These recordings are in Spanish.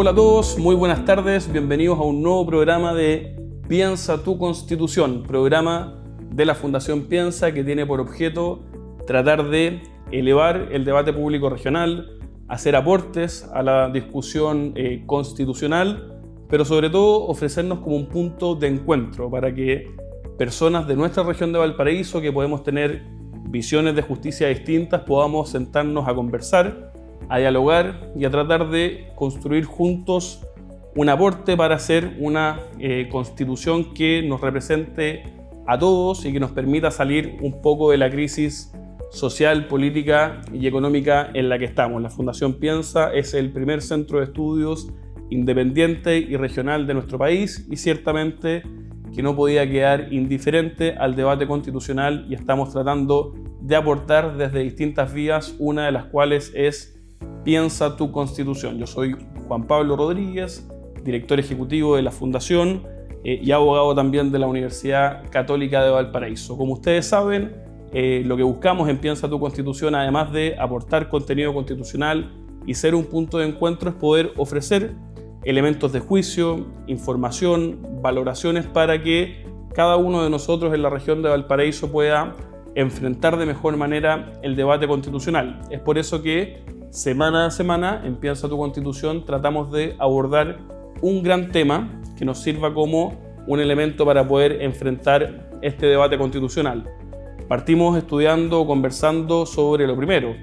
Hola a todos, muy buenas tardes, bienvenidos a un nuevo programa de Piensa tu Constitución, programa de la Fundación Piensa que tiene por objeto tratar de elevar el debate público regional, hacer aportes a la discusión constitucional, pero sobre todo ofrecernos como un punto de encuentro para que personas de nuestra región de Valparaíso, que podemos tener visiones de justicia distintas, podamos sentarnos a conversar, a dialogar y a tratar de construir juntos un aporte para hacer una constitución que nos represente a todos y que nos permita salir un poco de la crisis social, política y económica en la que estamos. La Fundación Piensa es el primer centro de estudios independiente y regional de nuestro país y ciertamente que no podía quedar indiferente al debate constitucional y estamos tratando de aportar desde distintas vías, una de las cuales es Piensa tu Constitución. Yo soy Juan Pablo Rodríguez, director ejecutivo de la Fundación y abogado también de la Universidad Católica de Valparaíso. Como ustedes saben, lo que buscamos en Piensa tu Constitución, además de aportar contenido constitucional y ser un punto de encuentro, es poder ofrecer elementos de juicio, información, valoraciones para que cada uno de nosotros en la región de Valparaíso pueda enfrentar de mejor manera el debate constitucional. Es por eso que semana a semana en Piensa tu Constitución tratamos de abordar un gran tema que nos sirva como un elemento para poder enfrentar este debate constitucional. Partimos estudiando, conversando sobre lo primero,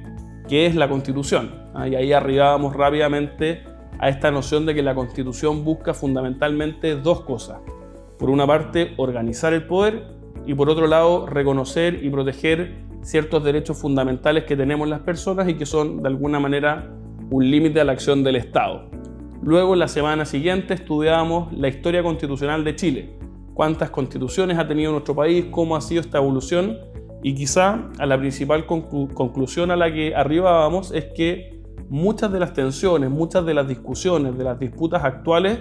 que es la Constitución. Y ahí arribábamos rápidamente a esta noción de que la Constitución busca fundamentalmente dos cosas. Por una parte, organizar el poder y por otro lado, reconocer y proteger ciertos derechos fundamentales que tenemos las personas y que son de alguna manera un límite a la acción del Estado. Luego, la semana siguiente, estudiábamos la historia constitucional de Chile. Cuántas constituciones ha tenido nuestro país, cómo ha sido esta evolución y quizá a la principal conclusión a la que arribábamos es que muchas de las tensiones, muchas de las discusiones, de las disputas actuales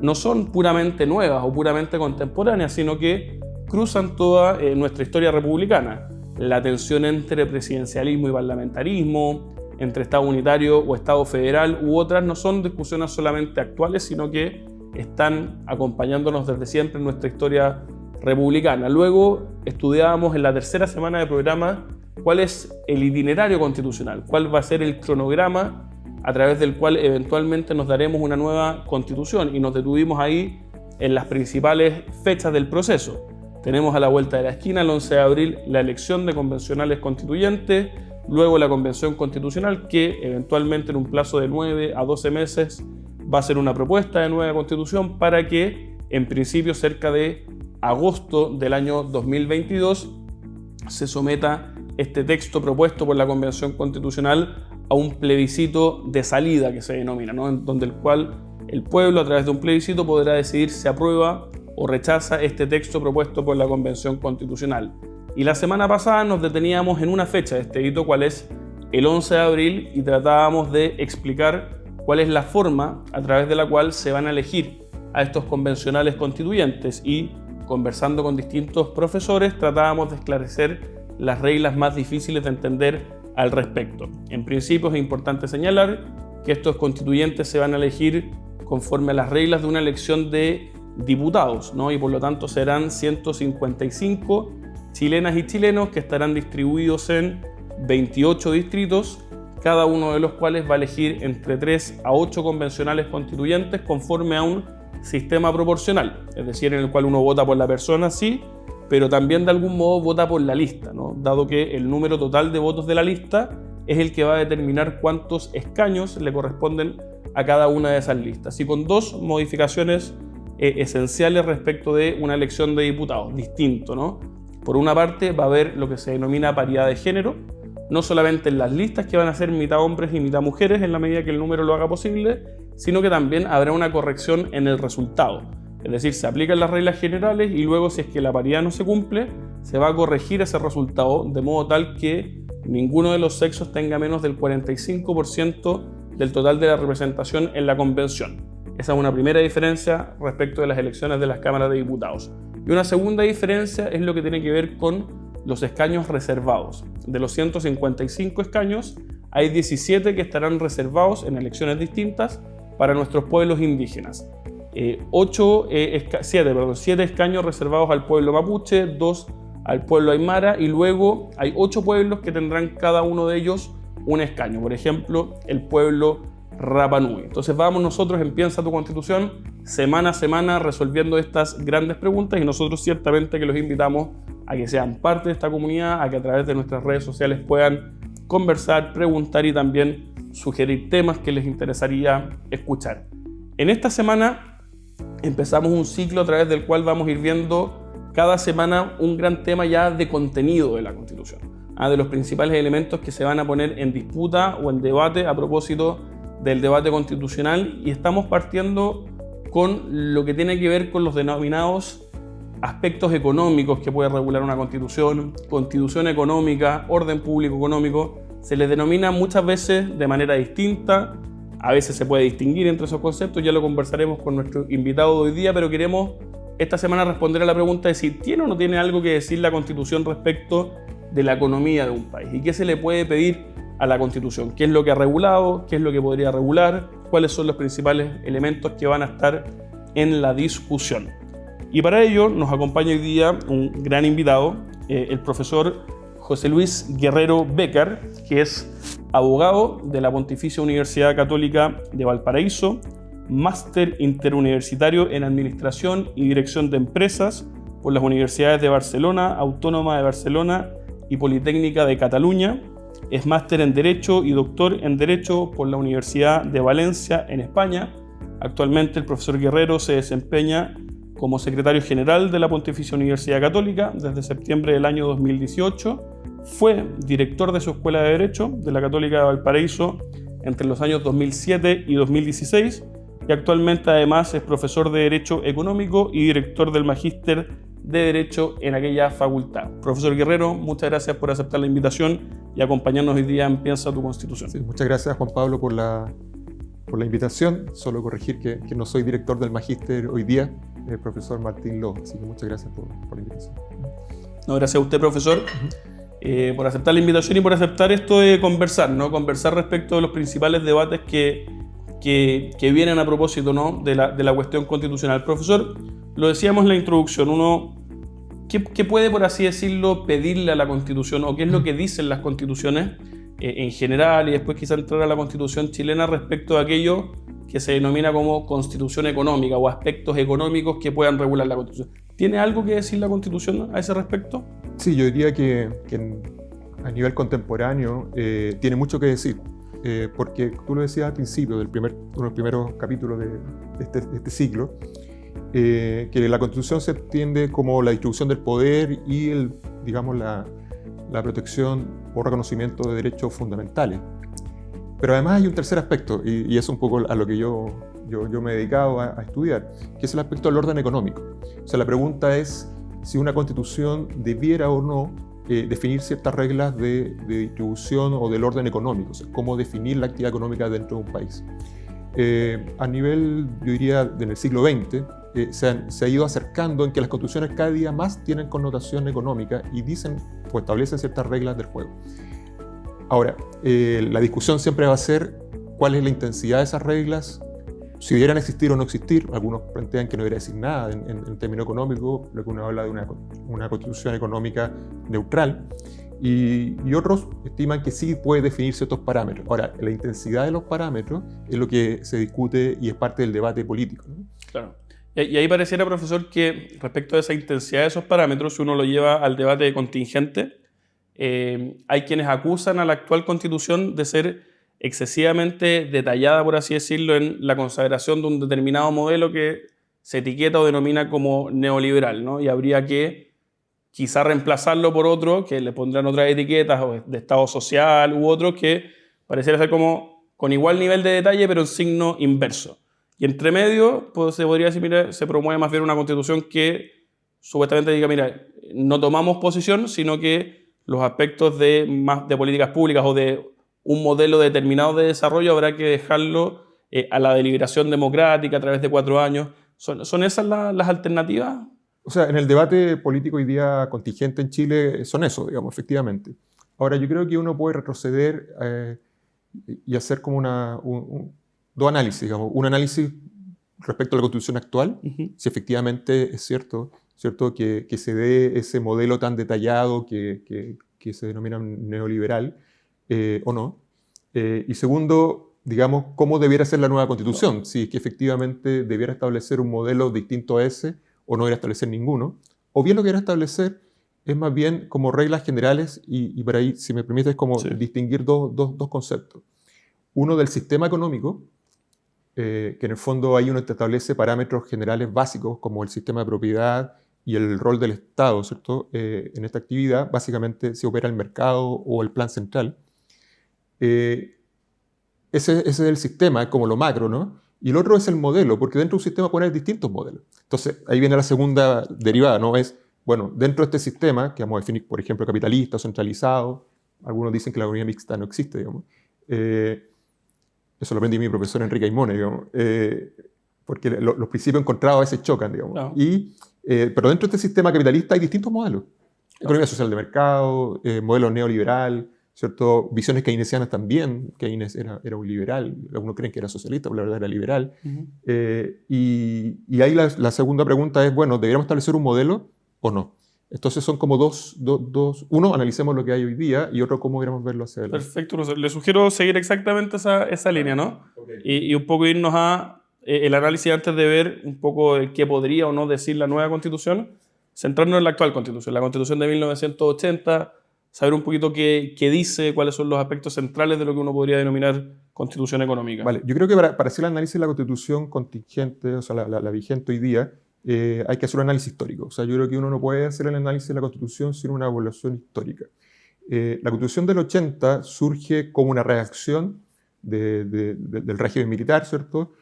no son puramente nuevas o puramente contemporáneas, sino que cruzan toda nuestra historia republicana. La tensión entre presidencialismo y parlamentarismo, entre Estado unitario o Estado federal u otras, no son discusiones solamente actuales, sino que están acompañándonos desde siempre en nuestra historia republicana. Luego estudiábamos en la tercera semana de programa cuál es el itinerario constitucional, cuál va a ser el cronograma a través del cual eventualmente nos daremos una nueva constitución y nos detuvimos ahí en las principales fechas del proceso. Tenemos a la vuelta de la esquina, el 11 de abril, la elección de convencionales constituyentes, luego la convención constitucional que eventualmente en un plazo de 9 a 12 meses va a ser una propuesta de nueva constitución para que en principio cerca de agosto del año 2022 se someta este texto propuesto por la Convención Constitucional a un plebiscito de salida que se denomina, ¿no? Donde el cual el pueblo a través de un plebiscito podrá decidir si aprueba o rechaza este texto propuesto por la Convención Constitucional. Y la semana pasada nos deteníamos en una fecha de este hito, cuál es el 11 de abril, y tratábamos de explicar cuál es la forma a través de la cual se van a elegir a estos convencionales constituyentes y conversando con distintos profesores tratábamos de esclarecer las reglas más difíciles de entender al respecto. En principio es importante señalar que estos constituyentes se van a elegir conforme a las reglas de una elección de diputados, ¿no? Y por lo tanto serán 155 chilenas y chilenos que estarán distribuidos en 28 distritos, cada uno de los cuales va a elegir entre 3 a 8 convencionales constituyentes conforme a un sistema proporcional, es decir, en el cual uno vota por la persona, sí, pero también de algún modo vota por la lista, ¿no? Dado que el número total de votos de la lista es el que va a determinar cuántos escaños le corresponden a cada una de esas listas. Y con dos modificaciones esenciales respecto de una elección de diputados, distinto, ¿no? Por una parte va a haber lo que se denomina paridad de género, no solamente en las listas que van a ser mitad hombres y mitad mujeres en la medida que el número lo haga posible, sino que también habrá una corrección en el resultado. Es decir, se aplican las reglas generales y luego si es que la paridad no se cumple, se va a corregir ese resultado de modo tal que ninguno de los sexos tenga menos del 45% del total de la representación en la convención. Esa es una primera diferencia respecto de las elecciones de las cámaras de diputados. Y una segunda diferencia es lo que tiene que ver con los escaños reservados. De los 155 escaños, hay 17 que estarán reservados en elecciones distintas para nuestros pueblos indígenas. 7 escaños reservados al pueblo mapuche, 2 al pueblo aymara, y luego hay 8 pueblos que tendrán cada uno de ellos un escaño. Por ejemplo, el pueblo Rapa Nui. Entonces vamos nosotros en Piensa tu Constitución semana a semana resolviendo estas grandes preguntas, y nosotros ciertamente que los invitamos a que sean parte de esta comunidad, a que a través de nuestras redes sociales puedan conversar, preguntar y también sugerir temas que les interesaría escuchar. En esta semana empezamos un ciclo a través del cual vamos a ir viendo cada semana un gran tema ya de contenido de la Constitución, de los principales elementos que se van a poner en disputa o en debate a propósito del debate constitucional, y estamos partiendo con lo que tiene que ver con los denominados aspectos económicos que puede regular una constitución económica, orden público económico. Se les denomina muchas veces de manera distinta, a veces se puede distinguir entre esos conceptos, ya lo conversaremos con nuestro invitado de hoy día, pero queremos esta semana responder a la pregunta de si tiene o no tiene algo que decir la Constitución respecto de la economía de un país y qué se le puede pedir a la Constitución, qué es lo que ha regulado, qué es lo que podría regular, cuáles son los principales elementos que van a estar en la discusión. Y para ello nos acompaña hoy día un gran invitado, el profesor José Luis Guerrero Becar, que es abogado de la Pontificia Universidad Católica de Valparaíso, máster interuniversitario en Administración y Dirección de Empresas por las Universidades de Barcelona, Autónoma de Barcelona y Politécnica de Cataluña. Es máster en Derecho y doctor en Derecho por la Universidad de Valencia en España. Actualmente el profesor Guerrero se desempeña como secretario general de la Pontificia Universidad Católica desde septiembre del año 2018. Fue director de su Escuela de Derecho de la Católica de Valparaíso entre los años 2007 y 2016, y actualmente además es profesor de Derecho Económico y director del Magíster de Derecho en aquella facultad. Profesor Guerrero, muchas gracias por aceptar la invitación y acompañarnos hoy día en Piensa tu Constitución. Sí, muchas gracias, Juan Pablo, por la invitación. Solo corregir que no soy director del Magíster hoy día, el profesor Martín Lo, así que muchas gracias por la invitación. No, gracias a usted, profesor, por aceptar la invitación y por aceptar esto de conversar, ¿no? Conversar respecto de los principales debates que vienen a propósito, ¿no? de la cuestión constitucional. Profesor, lo decíamos en la introducción, ¿qué puede, por así decirlo, pedirle a la Constitución, o qué es lo que dicen las constituciones en general, y después quizá entrar a la Constitución chilena respecto de aquello que se denomina como Constitución económica o aspectos económicos que puedan regular la Constitución? ¿Tiene algo que decir la Constitución a ese respecto? Sí, yo diría que a nivel contemporáneo tiene mucho que decir, porque tú lo decías al principio uno de los primeros capítulos de este ciclo, que la Constitución se entiende como la distribución del poder y la protección o reconocimiento de derechos fundamentales. Pero además hay un tercer aspecto, y es un poco a lo que yo me he dedicado a estudiar, que es el aspecto del orden económico. O sea, la pregunta es si una Constitución debiera o no definir ciertas reglas de distribución o del orden económico, o sea, cómo definir la actividad económica dentro de un país. A nivel, yo diría, en el siglo XX, se ha ido acercando en que las constituciones cada día más tienen connotación económica y dicen o establecen ciertas reglas del juego. Ahora, la discusión siempre va a ser cuál es la intensidad de esas reglas, si debieran existir o no existir. Algunos plantean que no debería decir nada en términos económicos, lo que uno habla de una constitución económica neutral, y otros estiman que sí puede definir ciertos parámetros. Ahora, la intensidad de los parámetros es lo que se discute y es parte del debate político, ¿no? Claro. Y ahí pareciera, profesor, que respecto a esa intensidad de esos parámetros, si uno lo lleva al debate contingente, hay quienes acusan a la actual Constitución de ser excesivamente detallada, por así decirlo, en la consagración de un determinado modelo que se etiqueta o denomina como neoliberal, ¿no? Y habría que quizá reemplazarlo por otro que le pondrán otras etiquetas, o de Estado social u otro que pareciera ser como con igual nivel de detalle pero en signo inverso. Y entre medio, pues, se podría decir, mira, se promueve más bien una Constitución que supuestamente diga, mira, no tomamos posición, sino que los aspectos de políticas públicas o de un modelo determinado de desarrollo habrá que dejarlo a la deliberación democrática a través de 4 años. ¿Son esas las alternativas? O sea, en el debate político hoy día contingente en Chile son eso, digamos, efectivamente. Ahora, yo creo que uno puede retroceder y hacer como dos análisis, digamos. Un análisis respecto a la Constitución actual, si efectivamente es cierto que se dé ese modelo tan detallado que se denomina neoliberal o no. Y segundo, digamos, cómo debiera ser la nueva Constitución, si es que efectivamente debiera establecer un modelo distinto a ese o no debiera establecer ninguno, o bien lo que debiera establecer es más bien como reglas generales y por ahí, si me permites, como distinguir dos conceptos. Uno del sistema económico, que en el fondo ahí uno establece parámetros generales básicos como el sistema de propiedad y el rol del Estado, ¿cierto? En esta actividad, básicamente si opera el mercado o el plan central. Ese es el sistema, es como lo macro, ¿no? Y el otro es el modelo, porque dentro de un sistema puede haber distintos modelos. Entonces, ahí viene la segunda derivada, ¿no? Es, bueno, dentro de este sistema, que vamos a definir, por ejemplo, capitalista o centralizado, algunos dicen que la economía mixta no existe, digamos. Eso lo aprendí mi profesor Enrique Aymone, digamos, porque los principios encontrados a veces chocan, digamos. No. Pero dentro de este sistema capitalista hay distintos modelos. Economía social de mercado, modelo neoliberal, ¿cierto? Visiones keynesianas también. Keynes era un liberal, algunos creen que era socialista, pero la verdad era liberal. Y ahí la segunda pregunta es, bueno, ¿deberíamos establecer un modelo o no? Entonces son como dos. Uno, analicemos lo que hay hoy día, y otro, cómo deberíamos verlo hacia adelante. Perfecto, le sugiero seguir exactamente esa línea, ¿no? Okay. Y un poco irnos a el análisis antes de ver un poco qué podría o no decir la nueva Constitución, centrarnos en la actual Constitución, la Constitución de 1980, saber un poquito qué dice, cuáles son los aspectos centrales de lo que uno podría denominar Constitución económica. Vale, yo creo que para hacer el análisis de la Constitución contingente, o sea, la vigente hoy día, hay que hacer un análisis histórico. O sea, yo creo que uno no puede hacer el análisis de la Constitución sin una evaluación histórica. La Constitución del 80 surge como una reacción del régimen militar, ¿cierto?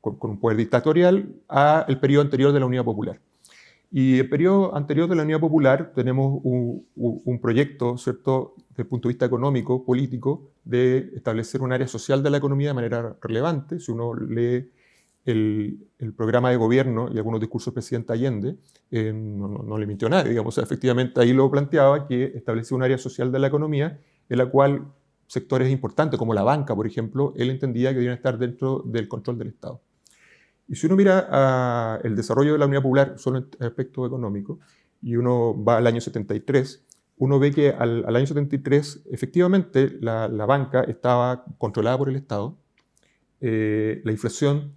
Con un poder dictatorial al periodo anterior de la Unidad Popular. Y el periodo anterior de la Unidad Popular tenemos un proyecto, ¿cierto?, desde el punto de vista económico, político, de establecer un área social de la economía de manera relevante. Si uno lee el programa de gobierno y algunos discursos del presidente Allende, no le mintió a nadie, digamos. O sea, efectivamente ahí lo planteaba, que establecía un área social de la economía en la cual sectores importantes como la banca, por ejemplo, él entendía que debían estar dentro del control del Estado. Y si uno mira el desarrollo de la Unidad Popular solo en aspecto económico, y uno va al año 73, uno ve que al año 73 efectivamente la banca estaba controlada por el Estado, la inflación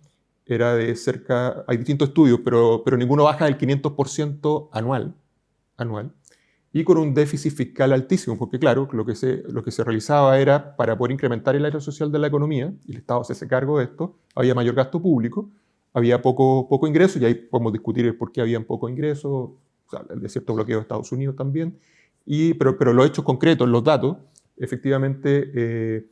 era de cerca, hay distintos estudios, pero ninguno baja del 500% anual, y con un déficit fiscal altísimo, porque claro, lo que se realizaba era, para poder incrementar el área social de la economía, y el Estado se hace cargo de esto, había mayor gasto público, había poco ingreso, y ahí podemos discutir el por qué había poco ingreso, o sea, de cierto bloqueo de Estados Unidos también, pero los hechos concretos, los datos, efectivamente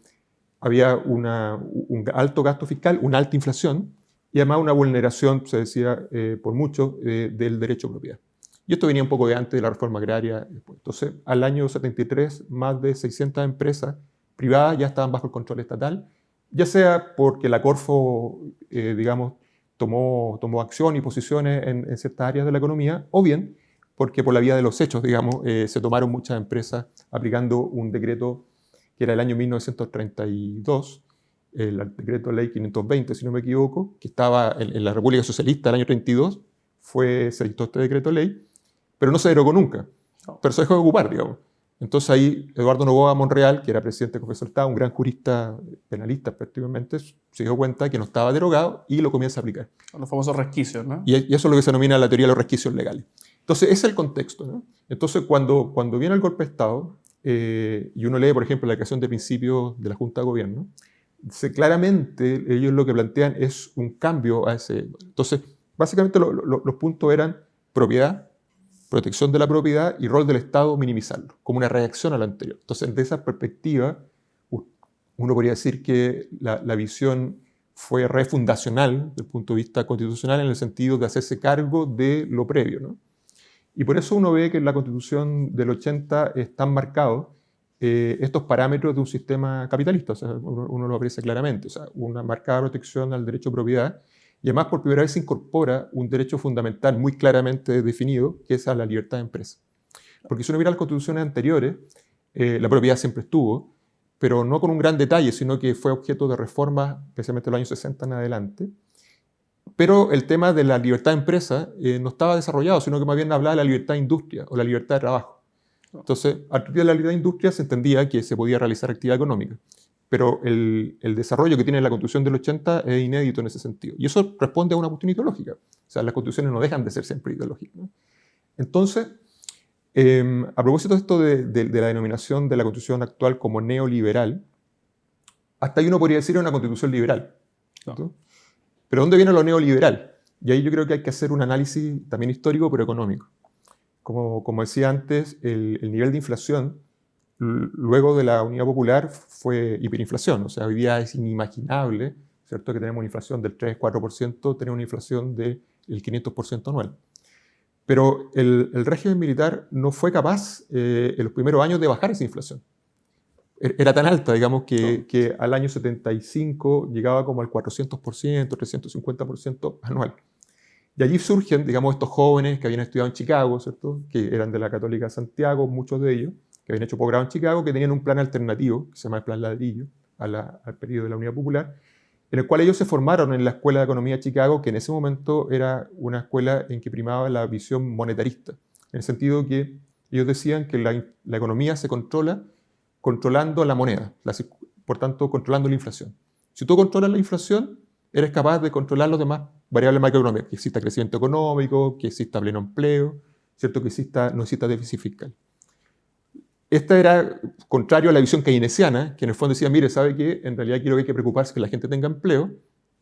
había un alto gasto fiscal, una alta inflación, y además una vulneración, se decía por muchos, del derecho a propiedad. Y esto venía un poco de antes de la reforma agraria. Entonces, al año 73, más de 600 empresas privadas ya estaban bajo el control estatal, ya sea porque la Corfo, digamos, tomó acción y posiciones en ciertas áreas de la economía, o bien porque por la vía de los hechos, digamos, se tomaron muchas empresas aplicando un decreto que era el año 1932, el decreto ley 520, si no me equivoco, que estaba en la República Socialista el año 32, se dictó este decreto ley, pero no se derogó nunca, pero se dejó de ocupar, digamos. Entonces ahí Eduardo Noboa Monreal, que era presidente del Congreso del Estado, un gran jurista penalista prácticamente, se dio cuenta que no estaba derogado y lo comienza a aplicar. Los famosos resquicios, ¿no? Y eso es lo que se denomina la teoría de los resquicios legales. Entonces ese es el contexto, ¿no? Entonces cuando viene el golpe de Estado, y uno lee, por ejemplo, la declaración de principios de la Junta de Gobierno, claramente ellos lo que plantean es un cambio a ese. Entonces, básicamente los puntos eran propiedad, protección de la propiedad y rol del Estado minimizarlo, como una reacción a lo anterior. Entonces, de esa perspectiva, uno podría decir que la visión fue refundacional desde el punto de vista constitucional, en el sentido de hacerse cargo de lo previo, ¿no? Y por eso uno ve que en la Constitución del 80 están marcados estos parámetros de un sistema capitalista. O sea, uno lo aprecia claramente. O sea, una marcada protección al derecho a propiedad, y además por primera vez se incorpora un derecho fundamental muy claramente definido, que es a la libertad de empresa. Porque si uno mira las constituciones anteriores, la propiedad siempre estuvo, pero no con un gran detalle, sino que fue objeto de reformas, especialmente en los años 60 en adelante. Pero el tema de la libertad de empresa no estaba desarrollado, sino que más bien hablaba de la libertad de industria o la libertad de trabajo. Entonces, a partir de la libertad de industria se entendía que se podía realizar actividad económica. Pero el desarrollo que tiene la Constitución del 80 es inédito en ese sentido. Y eso responde a una cuestión ideológica. O sea, las constituciones no dejan de ser siempre ideológicas, ¿no? Entonces, a propósito de esto de la denominación de la Constitución actual como neoliberal, hasta ahí uno podría decir una Constitución liberal. ¿No? Pero ¿dónde viene lo neoliberal? Y ahí yo creo que hay que hacer un análisis también histórico, pero económico. Como decía antes, el nivel de inflación luego de la Unidad Popular fue hiperinflación. O sea, hoy día es inimaginable, ¿cierto?, que tenemos una inflación del 3-4%, tener una inflación del 500% anual. Pero el régimen militar no fue capaz en los primeros años de bajar esa inflación. Era tan alta, digamos, que al año 75 llegaba como al 400%, 350% anual. Y allí surgen, digamos, estos jóvenes que habían estudiado en Chicago, ¿cierto?, que eran de la Católica de Santiago, muchos de ellos, que habían hecho posgrado en Chicago, que tenían un plan alternativo, que se llama el Plan Ladrillo, al periodo de la Unidad Popular, en el cual ellos se formaron en la Escuela de Economía de Chicago, que en ese momento era una escuela en que primaba la visión monetarista, en el sentido que ellos decían que la economía se controla controlando la moneda, por tanto, controlando la inflación. Si tú controlas la inflación, eres capaz de controlar las demás variables macroeconómicas, que exista crecimiento económico, que exista pleno empleo, ¿cierto?, que no exista déficit fiscal. Esta era contrario a la visión keynesiana, que en el fondo decía, mire, ¿sabe qué? En realidad quiero que hay que preocuparse que la gente tenga empleo,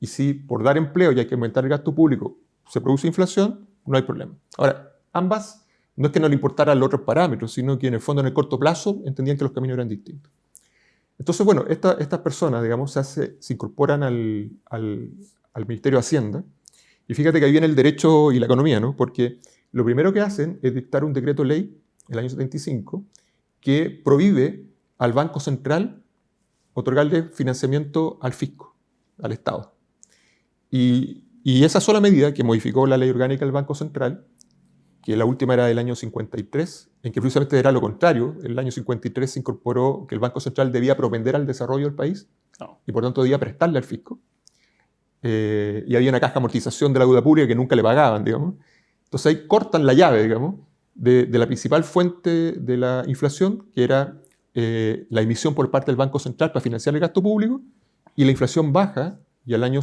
y si por dar empleo y hay que aumentar el gasto público se produce inflación, no hay problema. Ahora, ambas no es que no le importaran los otros parámetros, sino que en el fondo en el corto plazo entendían que los caminos eran distintos. Entonces, bueno, estas personas, digamos, se incorporan al Ministerio de Hacienda, y fíjate que ahí viene el derecho y la economía, ¿no? Porque lo primero que hacen es dictar un decreto ley, en el año 75, que prohíbe al Banco Central otorgarle financiamiento al fisco, al Estado. Y esa sola medida que modificó la ley orgánica del Banco Central, que la última era del año 53, en que precisamente era lo contrario, en el año 53 se incorporó que el Banco Central debía propender al desarrollo del país y por tanto debía prestarle al fisco. Y había una caja de amortización de la deuda pública que nunca le pagaban, digamos. Entonces ahí cortan la llave, digamos, de la principal fuente de la inflación, que era la emisión por parte del Banco Central para financiar el gasto público, y la inflación baja, y al año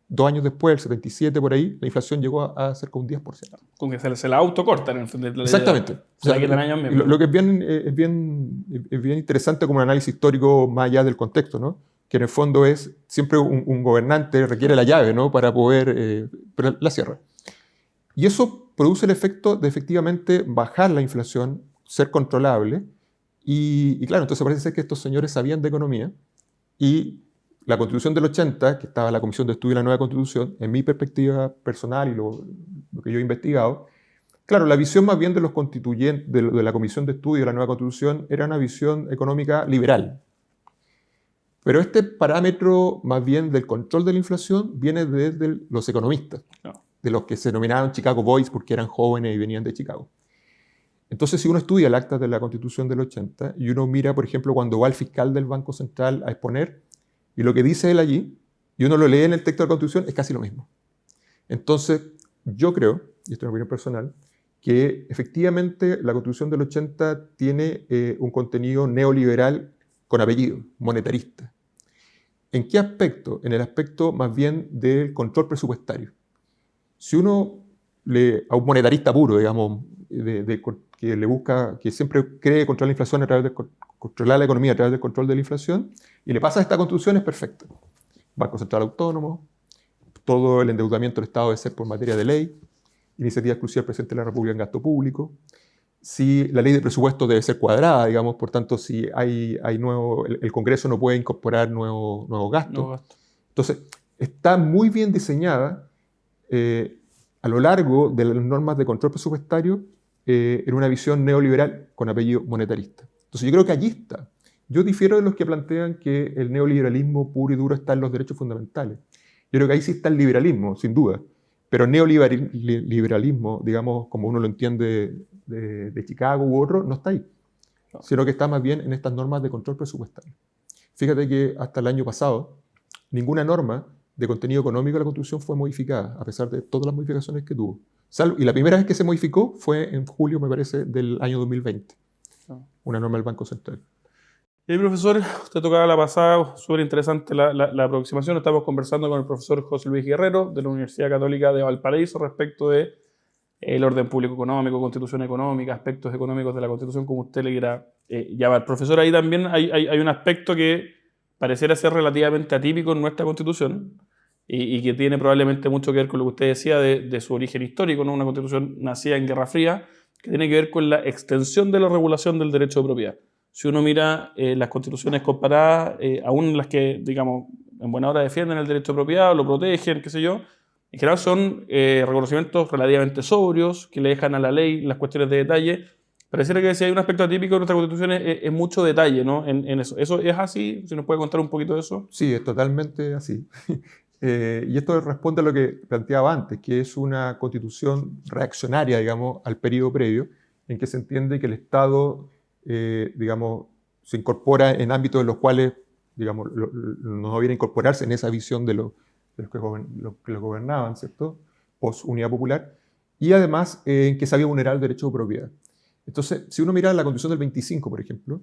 2 años después, el 77 por ahí, la inflación llegó a cerca de un 10%. Con que se la autocortan. Exactamente. Lo que es bien interesante como un análisis histórico más allá del contexto, ¿no? Que en el fondo es siempre un gobernante requiere la llave, ¿no?, para poder, pero la cierra. Y eso produce el efecto de efectivamente bajar la inflación, ser controlable, y claro, entonces parece ser que estos señores sabían de economía, y la Constitución del 80, que estaba la Comisión de Estudio de la Nueva Constitución, en mi perspectiva personal y lo que yo he investigado, claro, la visión más bien de los constituyentes, de la Comisión de Estudio de la Nueva Constitución, era una visión económica liberal. Pero este parámetro más bien del control de la inflación viene desde los economistas, de los que se denominaban Chicago Boys porque eran jóvenes y venían de Chicago. Entonces, si uno estudia el acta de la Constitución del 80 y uno mira, por ejemplo, cuando va el fiscal del Banco Central a exponer, y lo que dice él allí, y uno lo lee en el texto de la Constitución, es casi lo mismo. Entonces, yo creo, y esto es una opinión personal, que efectivamente la Constitución del 80 tiene un contenido neoliberal con apellido, monetarista. ¿En qué aspecto? En el aspecto más bien del control presupuestario. Si uno a un monetarista puro, digamos, que le busca, que siempre cree controlar la inflación a través de controlar la economía a través del control de la inflación, y le pasa esta Constitución, es perfecta. Banco Central Autónomo, todo el endeudamiento del Estado debe ser por materia de ley, iniciativa exclusiva del Presidente de la República en gasto público, si la ley de presupuesto debe ser cuadrada, digamos, por tanto, si hay el Congreso no puede incorporar nuevos gastos. Entonces, está muy bien diseñada a lo largo de las normas de control presupuestario en una visión neoliberal con apellido monetarista. Entonces, yo creo que allí está. Yo difiero de los que plantean que el neoliberalismo puro y duro está en los derechos fundamentales. Yo creo que ahí sí está el liberalismo, sin duda. Pero neoliberalismo, digamos, como uno lo entiende de Chicago u otro, no está ahí. Sino que está más bien en estas normas de control presupuestario. Fíjate que hasta el año pasado, ninguna norma de contenido económico de la Constitución fue modificada, a pesar de todas las modificaciones que tuvo. Y la primera vez que se modificó fue en julio, me parece, del año 2020. Una norma del Banco Central. Y profesor, usted tocaba la pasada, súper interesante la aproximación. Estamos conversando con el profesor José Luis Guerrero de la Universidad Católica de Valparaíso respecto de el orden público económico, constitución económica, aspectos económicos de la Constitución, como usted le quiera llamar. Profesor, ahí también hay un aspecto que pareciera ser relativamente atípico en nuestra Constitución y que tiene probablemente mucho que ver con lo que usted decía de su origen histórico, ¿no? Una Constitución nacida en Guerra Fría, que tiene que ver con la extensión de la regulación del derecho de propiedad. Si uno mira las constituciones comparadas, aún las que, digamos, en buena hora defienden el derecho de propiedad, lo protegen, qué sé yo, en general son reconocimientos relativamente sobrios, que le dejan a la ley las cuestiones de detalle. Pareciera que si hay un aspecto atípico de nuestra constitución es mucho detalle, ¿no? En eso. ¿Eso es así? ¿Se nos puede contar un poquito de eso? Sí, es totalmente así. Y esto responde a lo que planteaba antes, que es una constitución reaccionaria, digamos, al periodo previo, en que se entiende que el Estado, digamos, se incorpora en ámbitos en los cuales, digamos, no debiera incorporarse en esa visión de los que los gobernaban, ¿cierto? Post-Unidad Popular, y además en que se había vulnerado el derecho de propiedad. Entonces, si uno mira la Constitución del 25, por ejemplo,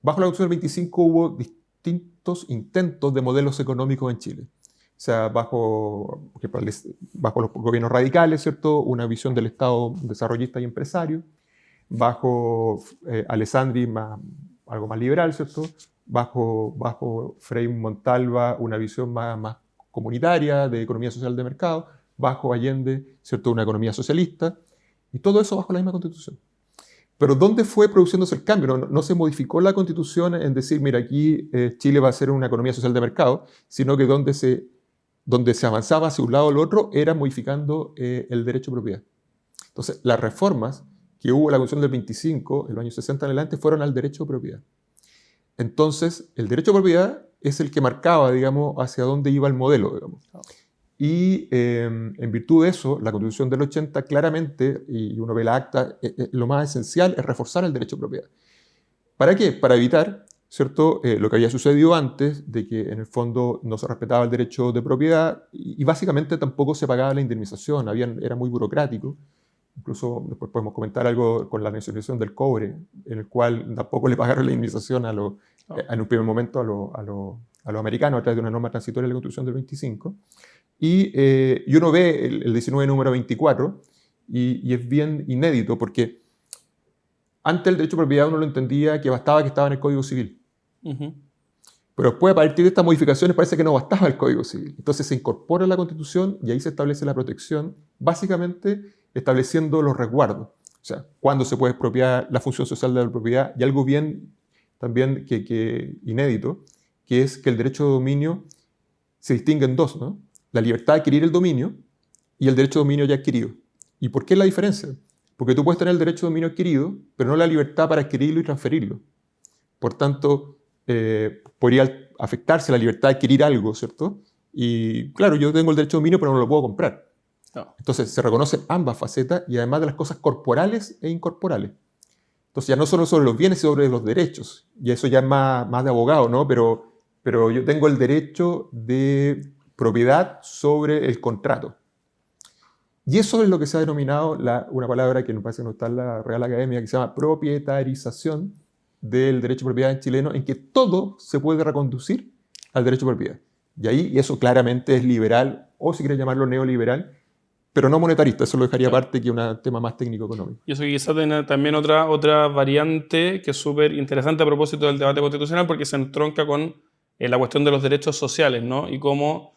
bajo la Constitución del 25 hubo distintos intentos de modelos económicos en Chile. O sea, bajo los gobiernos radicales, ¿cierto? Una visión del Estado desarrollista y empresario. Bajo Alessandri, algo más liberal, ¿cierto? Bajo Frei Montalva, una visión más comunitaria, de economía social de mercado. Bajo Allende, ¿cierto? Una economía socialista. Y todo eso bajo la misma Constitución. Pero ¿dónde fue produciéndose el cambio? No se modificó la Constitución en decir, mira, aquí Chile va a ser una economía social de mercado, sino que donde se avanzaba hacia un lado o el otro era modificando el derecho de propiedad. Entonces, las reformas que hubo en la Constitución del 25, en los años 60 en adelante, fueron al derecho de propiedad. Entonces, el derecho de propiedad es el que marcaba, digamos, hacia dónde iba el modelo, digamos. Y en virtud de eso, la Constitución del 80 claramente, y uno ve la acta, lo más esencial es reforzar el derecho de propiedad. ¿Para qué? Para evitar, ¿cierto? Lo que había sucedido antes, de que en el fondo no se respetaba el derecho de propiedad y básicamente tampoco se pagaba la indemnización, era muy burocrático. Incluso después podemos comentar algo con la nacionalización del cobre, en el cual tampoco le pagaron la indemnización en un primer momento a los americanos a través de una norma transitoria de la Constitución del 25. Y uno ve el 19 número 24 y es bien inédito porque antes el derecho de propiedad uno lo entendía que bastaba que estaba en el Código Civil. Pero después, a partir de estas modificaciones, parece que no bastaba el Código Civil. Entonces se incorpora a la Constitución y ahí se establece la protección, básicamente estableciendo los resguardos. O sea, cuándo se puede expropiar la función social de la propiedad y algo bien también que inédito, que es que el derecho de dominio se distingue en dos, ¿no? La libertad de adquirir el dominio y el derecho de dominio ya adquirido. ¿Y por qué la diferencia? Porque tú puedes tener el derecho de dominio adquirido, pero no la libertad para adquirirlo y transferirlo. Por tanto, podría afectarse la libertad de adquirir algo, ¿cierto? Y claro, yo tengo el derecho de dominio, pero no lo puedo comprar. No. Entonces, se reconocen ambas facetas y además de las cosas corporales e incorporales. Entonces, ya no solo sobre los bienes, sino sobre los derechos. Y eso ya es más de abogado, ¿no? Pero yo tengo el derecho de propiedad sobre el contrato. Y eso es lo que se ha denominado una palabra que me parece que no está en la Real Academia, que se llama propietarización del derecho de propiedad en chileno, en que todo se puede reconducir al derecho de propiedad. Y eso claramente es liberal, o si quieres llamarlo neoliberal, pero no monetarista. Eso lo dejaría aparte, que es un tema más técnico-económico. Y eso quizás tiene también otra variante que es súper interesante a propósito del debate constitucional, porque se entronca con la cuestión de los derechos sociales, ¿no? Y cómo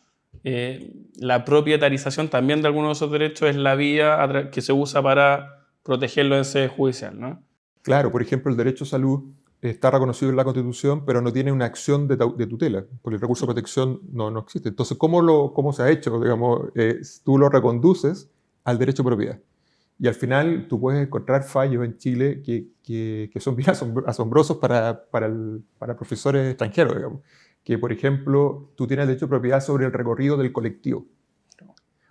la propietarización también de algunos de esos derechos es la vía que se usa para protegerlo en sede judicial, ¿no? Claro, por ejemplo, el derecho a salud está reconocido en la Constitución, pero no tiene una acción de tutela, porque el recurso de protección no existe. Entonces, ¿cómo se ha hecho? Digamos, tú lo reconduces al derecho de propiedad. Y al final tú puedes encontrar fallos en Chile que son bien asombrosos para profesores extranjeros, digamos. Que, por ejemplo, tú tienes derecho de propiedad sobre el recorrido del colectivo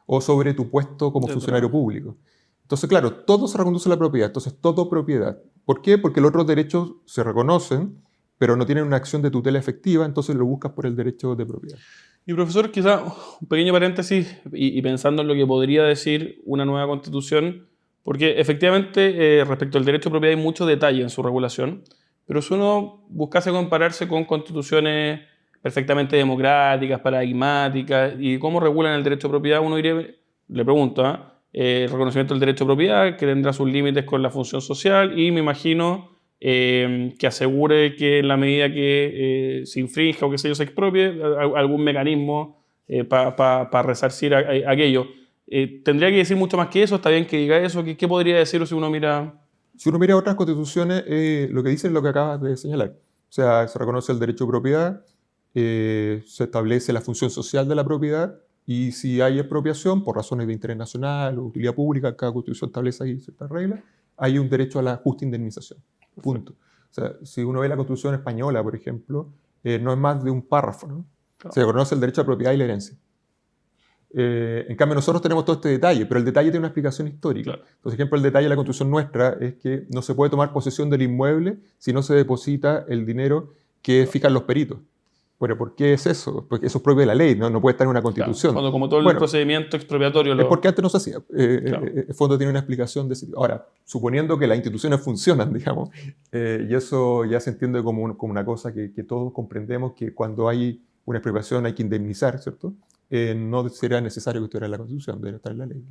o sobre tu puesto como funcionario público. Entonces, claro, todo se reconduce a la propiedad, entonces todo propiedad. ¿Por qué? Porque los otros derechos se reconocen, pero no tienen una acción de tutela efectiva, entonces lo buscas por el derecho de propiedad. Y profesor, quizá un pequeño paréntesis y pensando en lo que podría decir una nueva constitución, porque efectivamente respecto al derecho de propiedad hay mucho detalle en su regulación, pero si uno buscase compararse con constituciones perfectamente democráticas, paradigmáticas, y cómo regulan el derecho de propiedad, uno diría, le pregunto, el reconocimiento del derecho de propiedad, que tendrá sus límites con la función social, y me imagino que asegure que en la medida que se infrinja o que se expropie, algún mecanismo para resarcir aquello. ¿Tendría que decir mucho más que eso? ¿Está bien que diga eso? ¿Qué podría decir si uno mira...? Si uno mira otras constituciones, lo que dice es lo que acabas de señalar. O sea, se reconoce el derecho de propiedad, se establece la función social de la propiedad, y si hay expropiación por razones de interés nacional o utilidad pública, cada constitución establece ahí ciertas reglas, hay un derecho a la justa indemnización. Punto. O sea, si uno ve la Constitución española, por ejemplo, no es más de un párrafo, ¿no? Claro. Se reconoce el derecho a propiedad y la herencia. En cambio, nosotros tenemos todo este detalle, pero el detalle tiene una explicación histórica. Claro. Por ejemplo, el detalle de la Constitución nuestra es que no se puede tomar posesión del inmueble si no se deposita el dinero que fijan los peritos. Bueno, ¿por qué es eso? Porque eso es propio de la ley, ¿no? No puede estar en una constitución. Claro, como todo el procedimiento expropiatorio. Es porque antes no se hacía. Claro. El fondo tiene una explicación de ese tipo. Ahora, suponiendo que las instituciones funcionan, digamos, y eso ya se entiende como una cosa que todos comprendemos, que cuando hay una expropiación hay que indemnizar, ¿cierto? No será necesario que estuviera en la Constitución, debe estar en la ley.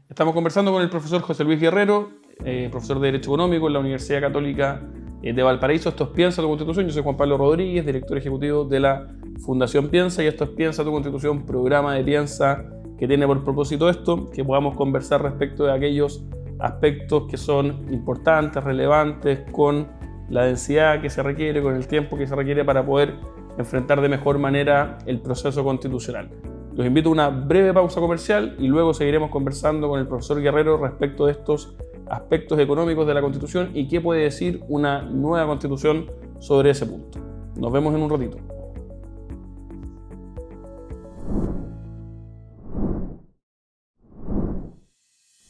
Estamos conversando con el profesor José Luis Guerrero, profesor de Derecho Económico en la Universidad Católica de Valparaíso. Esto es Piensa tu Constitución. Yo soy Juan Pablo Rodríguez, director ejecutivo de la Fundación Piensa, y esto es Piensa tu Constitución, programa de Piensa que tiene por propósito esto, que podamos conversar respecto de aquellos aspectos que son importantes, relevantes, con la densidad que se requiere, con el tiempo que se requiere para poder enfrentar de mejor manera el proceso constitucional. Los invito a una breve pausa comercial y luego seguiremos conversando con el profesor Guerrero respecto de estos aspectos económicos de la Constitución y qué puede decir una nueva Constitución sobre ese punto. Nos vemos en un ratito.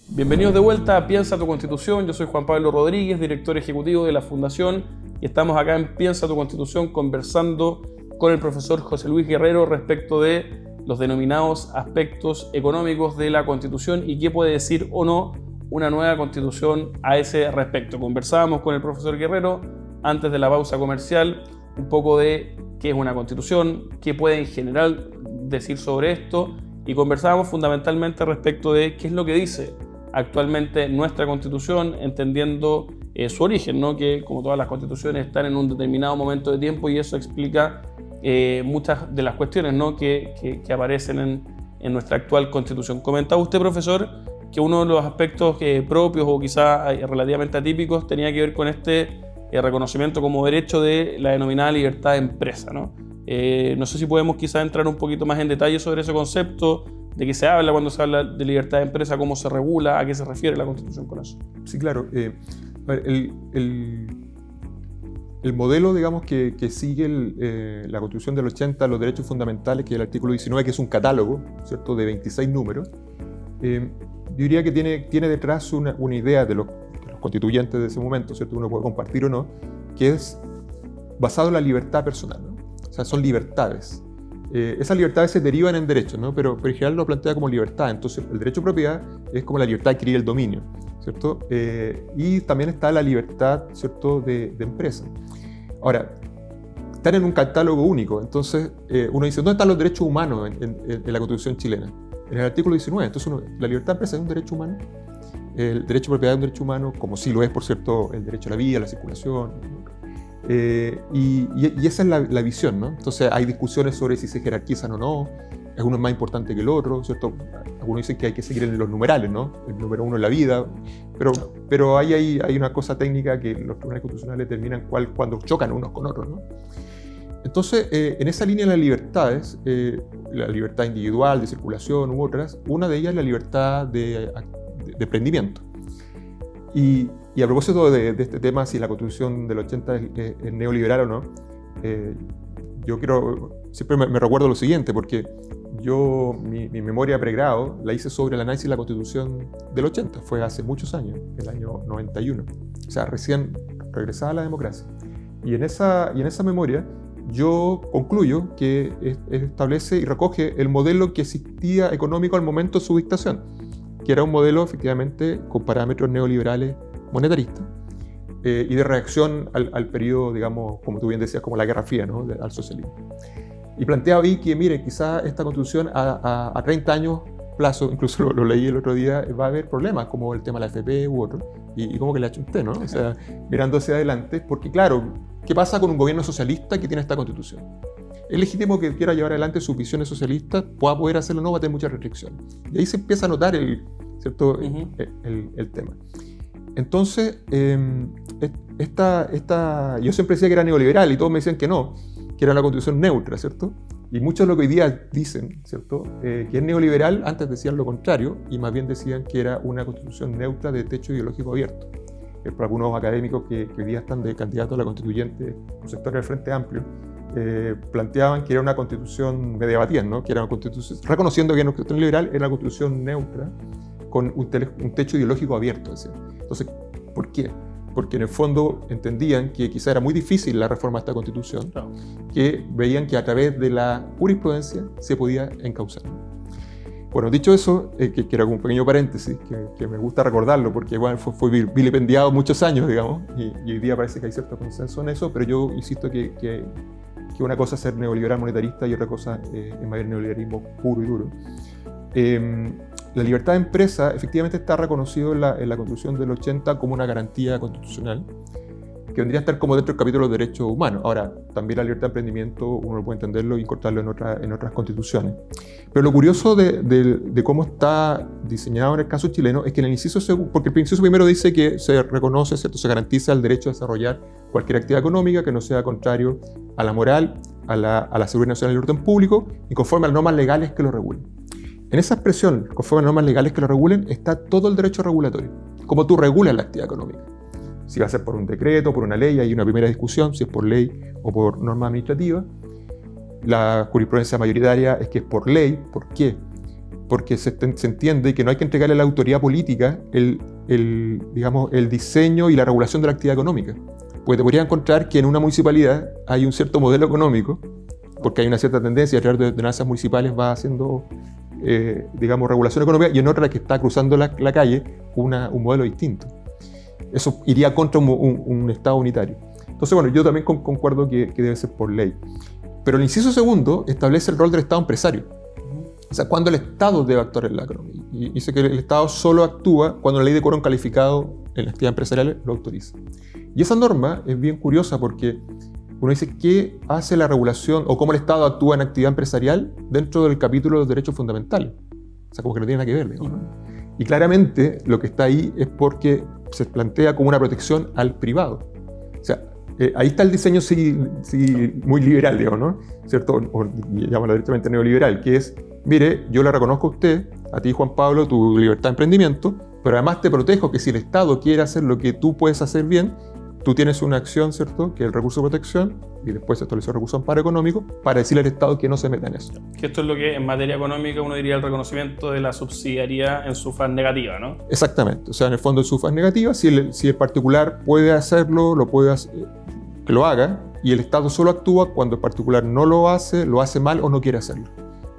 Bienvenidos de vuelta a Piensa tu Constitución. Yo soy Juan Pablo Rodríguez, director ejecutivo de la Fundación, y estamos acá en Piensa tu Constitución conversando con el profesor José Luis Guerrero respecto de los denominados aspectos económicos de la Constitución y qué puede decir o no una nueva Constitución a ese respecto. Conversábamos con el profesor Guerrero antes de la pausa comercial un poco de qué es una Constitución, qué puede en general decir sobre esto, y conversábamos fundamentalmente respecto de qué es lo que dice actualmente nuestra Constitución, entendiendo su origen, ¿no? Que como todas las constituciones están en un determinado momento de tiempo, y eso explica muchas de las cuestiones, ¿no? que aparecen en nuestra actual Constitución. Comentaba usted, profesor, que uno de los aspectos propios o quizá relativamente atípicos tenía que ver con este reconocimiento como derecho de la denominada libertad de empresa, ¿no? No sé si podemos quizá entrar un poquito más en detalle sobre ese concepto, de qué se habla cuando se habla de libertad de empresa, cómo se regula, a qué se refiere la Constitución con eso. Sí, claro. El modelo, digamos, que sigue la Constitución del 80, los derechos fundamentales, que es el artículo 19, que es un catálogo, ¿cierto?, de 26 números, yo diría que tiene detrás una idea de los constituyentes de ese momento, ¿cierto?, uno puede compartir o no, que es basado en la libertad personal, ¿no? O sea, son libertades. Esas libertades se derivan en derechos, ¿no? Pero en general lo plantea como libertad. Entonces, el derecho de propiedad es como la libertad de adquirir el dominio, ¿cierto? Y también está la libertad, ¿cierto?, de empresa. Ahora, están en un catálogo único. Entonces, uno dice, ¿dónde están los derechos humanos en la Constitución chilena? En el artículo 19. Entonces, la libertad de empresa es un derecho humano. El derecho de propiedad es un derecho humano, como sí lo es, por cierto, el derecho a la vida, a la circulación. Y esa es la visión, ¿no? Entonces hay discusiones sobre si se jerarquizan o no, alguno es más importante que el otro, ¿cierto? Algunos dicen que hay que seguir en los numerales, ¿no? El número uno es la vida, pero hay una cosa técnica que los tribunales constitucionales determinan cuando chocan unos con otros, ¿no? Entonces, en esa línea de las libertades, la libertad individual, de circulación u otras, una de ellas es la libertad de emprendimiento. Y a propósito de este tema, si la Constitución del 80 es neoliberal o no, yo siempre me recuerdo lo siguiente, porque mi memoria pregrado la hice sobre el análisis de la Constitución del 80, fue hace muchos años, el año 91, o sea, recién regresaba a la democracia. Y en esa memoria yo concluyo que establece y recoge el modelo que existía económico al momento de su dictación, que era un modelo efectivamente con parámetros neoliberales monetaristas y de reacción al periodo, digamos, como tú bien decías, como la Guerra Fría, ¿no? Al socialismo. Y planteaba ahí que, mire, quizá esta constitución a 30 años plazo, incluso lo leí el otro día, va a haber problemas como el tema de la AFP u otro, y como que le ha hecho usted, ¿no? O sea, mirando hacia adelante, porque claro, ¿qué pasa con un gobierno socialista que tiene esta constitución? Es legítimo que quiera llevar adelante sus visiones socialistas, pueda poder hacerlo o no, va a tener muchas restricciones. Y ahí se empieza a notar ¿cierto? El tema. Entonces, yo siempre decía que era neoliberal y todos me decían que no, que era una constitución neutra, ¿cierto? Y muchos de lo que hoy día dicen, ¿cierto? Que es neoliberal, antes decían lo contrario, y más bien decían que era una constitución neutra de techo ideológico abierto. Por algunos académicos que hoy día están de candidatos a la constituyente, un sector del Frente Amplio, planteaban que era una constitución, me debatían, ¿no? Que era una constitución, reconociendo que era una constitución liberal, era una constitución neutra con un techo ideológico abierto. ¿Sí? Entonces, ¿por qué? Porque en el fondo entendían que quizá era muy difícil la reforma de esta constitución, claro, que veían que a través de la jurisprudencia se podía encauzar. Bueno, dicho eso, que era como un pequeño paréntesis, que me gusta recordarlo, porque igual fue vilipendiado muchos años, digamos, y hoy día parece que hay cierto consenso en eso, pero yo insisto que una cosa es ser neoliberal monetarista y otra cosa es más bien neoliberalismo puro y duro. La libertad de empresa efectivamente está reconocido en la Constitución del 80 como una garantía constitucional, que vendría a estar como dentro del capítulo de derechos humanos. Ahora, también la libertad de emprendimiento uno puede entenderlo y incorporarlo en otras constituciones. Pero lo curioso de cómo está diseñado en el caso chileno es que en el inciso segundo, porque el inciso primero dice que se reconoce, ¿cierto? Se garantiza el derecho a desarrollar cualquier actividad económica que no sea contrario a la moral, a la seguridad nacional y el orden público, y conforme a las normas legales que lo regulen. En esa expresión, conforme a las normas legales que lo regulen, está todo el derecho regulatorio, como tú regulas la actividad económica. Si va a ser por un decreto, por una ley, hay una primera discusión, si es por ley o por norma administrativa. La jurisprudencia mayoritaria es que es por ley. ¿Por qué? Porque se entiende que no hay que entregarle a la autoridad política digamos, el diseño y la regulación de la actividad económica. Porque te podrías encontrar que en una municipalidad hay un cierto modelo económico, porque hay una cierta tendencia a través de ordenanzas municipales va haciendo, digamos, regulación económica, y en otra que está cruzando la calle un modelo distinto. Eso iría contra un Estado unitario. Entonces, bueno, yo también concuerdo que debe ser por ley. Pero el inciso segundo establece el rol del Estado empresario. O sea, cuando el Estado debe actuar en la economía. Y dice que el Estado solo actúa cuando la ley de quórum calificado en la actividad empresarial lo autoriza. Y esa norma es bien curiosa porque uno dice qué hace la regulación o cómo el Estado actúa en actividad empresarial dentro del capítulo de los derechos fundamentales. O sea, como que no tiene nada que ver, digamos, ¿no? Y claramente lo que está ahí es porque se plantea como una protección al privado. O sea, ahí está el diseño sí, muy liberal, digamos, ¿no? ¿Cierto? O llamarlo directamente neoliberal, que es, mire, yo le reconozco a usted, a ti Juan Pablo, tu libertad de emprendimiento, pero además te protejo que si el Estado quiere hacer lo que tú puedes hacer bien, tú tienes una acción, ¿cierto?, que es el recurso de protección, y después se establece el recurso de amparo económico, para decirle al Estado que no se meta en eso. Que esto es lo que en materia económica uno diría el reconocimiento de la subsidiariedad en su faz negativa, ¿no? Exactamente. O sea, en el fondo en su faz negativa, si el particular puede hacerlo, que lo haga, y el Estado solo actúa cuando el particular no lo hace mal o no quiere hacerlo.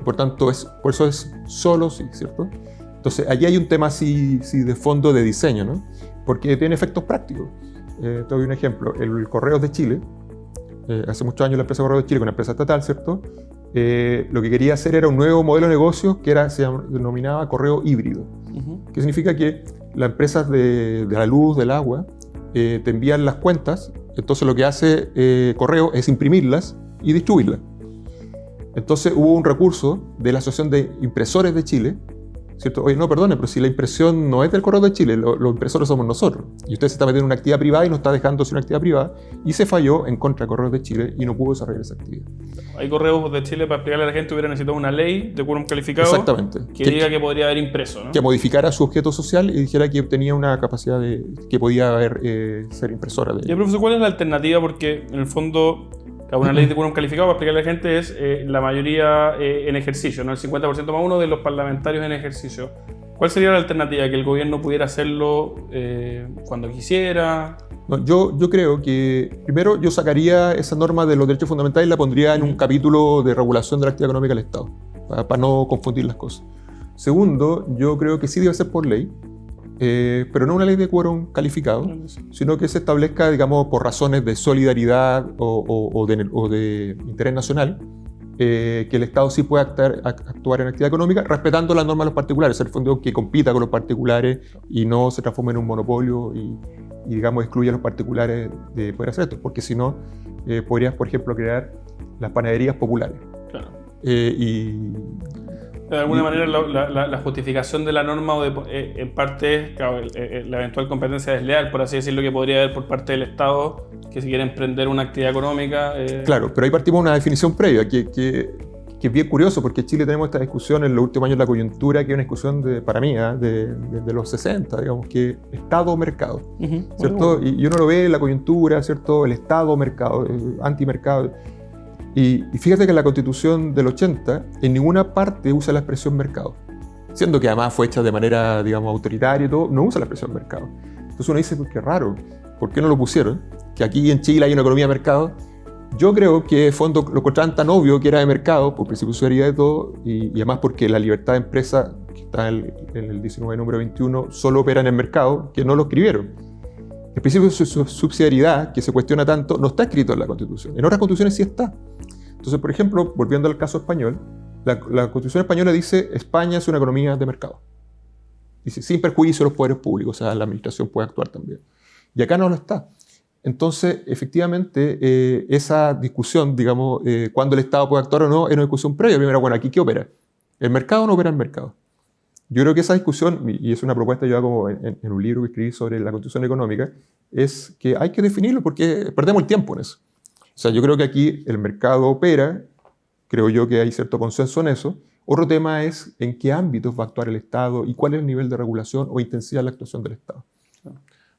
Por tanto, por eso es solo sí, ¿cierto? Entonces, allí hay un tema sí de fondo de diseño, ¿no? Porque tiene efectos prácticos. Te doy un ejemplo. El Correos de Chile, hace muchos años la empresa Correos de Chile, una empresa estatal, ¿cierto? Lo que quería hacer era un nuevo modelo de negocio que se denominaba correo híbrido. Que significa que las empresas de la luz, del agua, te envían las cuentas, entonces lo que hace Correo es imprimirlas y distribuirlas. Entonces hubo un recurso de la Asociación de Impresores de Chile, ¿cierto? Oye, no, perdone, pero si la impresión no es del Correo de Chile, los impresores somos nosotros. Y usted se está metiendo en una actividad privada y nos está dejando sin una actividad privada. Y se falló en contra de Correos de Chile y no pudo desarrollar esa actividad. Hay Correos de Chile, para explicarle a la gente, hubiera necesitado una ley de quórum calificado. Exactamente. Que diga que podría haber impreso, ¿no? Que modificara su objeto social y dijera que tenía una capacidad que podía ser impresora. Y profesor, ¿cuál es la alternativa? Porque en el fondo, una ley de quórum calificado, para explicarle a la gente, es la mayoría en ejercicio, ¿no? El 50% más uno de los parlamentarios en ejercicio. ¿Cuál sería la alternativa? ¿Que el gobierno pudiera hacerlo cuando quisiera? No, yo creo que, primero, yo sacaría esa norma de los derechos fundamentales y la pondría en un capítulo de regulación de la actividad económica del Estado, para no confundir las cosas. Segundo, yo creo que sí debe ser por ley, pero no una ley de quórum calificado, sino que se establezca, digamos, por razones de solidaridad o de interés nacional, que el Estado sí pueda actuar en actividad económica, respetando las normas de los particulares, en el fondo que compita con los particulares y no se transforme en un monopolio y digamos, excluye a los particulares de poder hacer esto, porque si no, podrías, por ejemplo, crear las panaderías populares. Claro. De alguna manera la justificación de la norma en parte es claro, la eventual competencia desleal, por así decirlo, que podría haber por parte del Estado, que si quiere emprender una actividad económica... Claro, pero ahí partimos de una definición previa, que es bien curioso, porque en Chile tenemos esta discusión en los últimos años de la coyuntura, que es una discusión, para mí, de los 60, digamos, que Estado-mercado, ¿cierto? Bueno. Y uno lo ve en la coyuntura, ¿cierto? El Estado-mercado, antimercado. Y fíjate que en la Constitución del 80, en ninguna parte usa la expresión mercado. Siendo que además fue hecha de manera, digamos, autoritaria y todo, no usa la expresión mercado. Entonces uno dice, pues qué raro, ¿por qué no lo pusieron? Que aquí en Chile hay una economía de mercado. Yo creo que en fondo lo encontraban tan obvio que era de mercado, por principio de subsidiariedad y todo, y además porque la libertad de empresa, que está en el 19 número 21, solo opera en el mercado, que no lo escribieron. El principio de subsidiariedad, que se cuestiona tanto, no está escrito en la Constitución. En otras constituciones sí está. Entonces, por ejemplo, volviendo al caso español, la Constitución española dice España es una economía de mercado. Dice, sin perjuicio de los poderes públicos, o sea, la administración puede actuar también. Y acá no lo está. Entonces, efectivamente, esa discusión, digamos, cuándo el Estado puede actuar o no, es una discusión previa. Primero, bueno, ¿aquí qué opera? ¿El mercado o no opera el mercado? Yo creo que esa discusión, y es una propuesta yo hago en un libro que escribí sobre la Constitución económica, es que hay que definirlo porque perdemos el tiempo en eso. O sea, yo creo que aquí el mercado opera, creo yo que hay cierto consenso en eso. Otro tema es en qué ámbitos va a actuar el Estado y cuál es el nivel de regulación o intensidad de la actuación del Estado.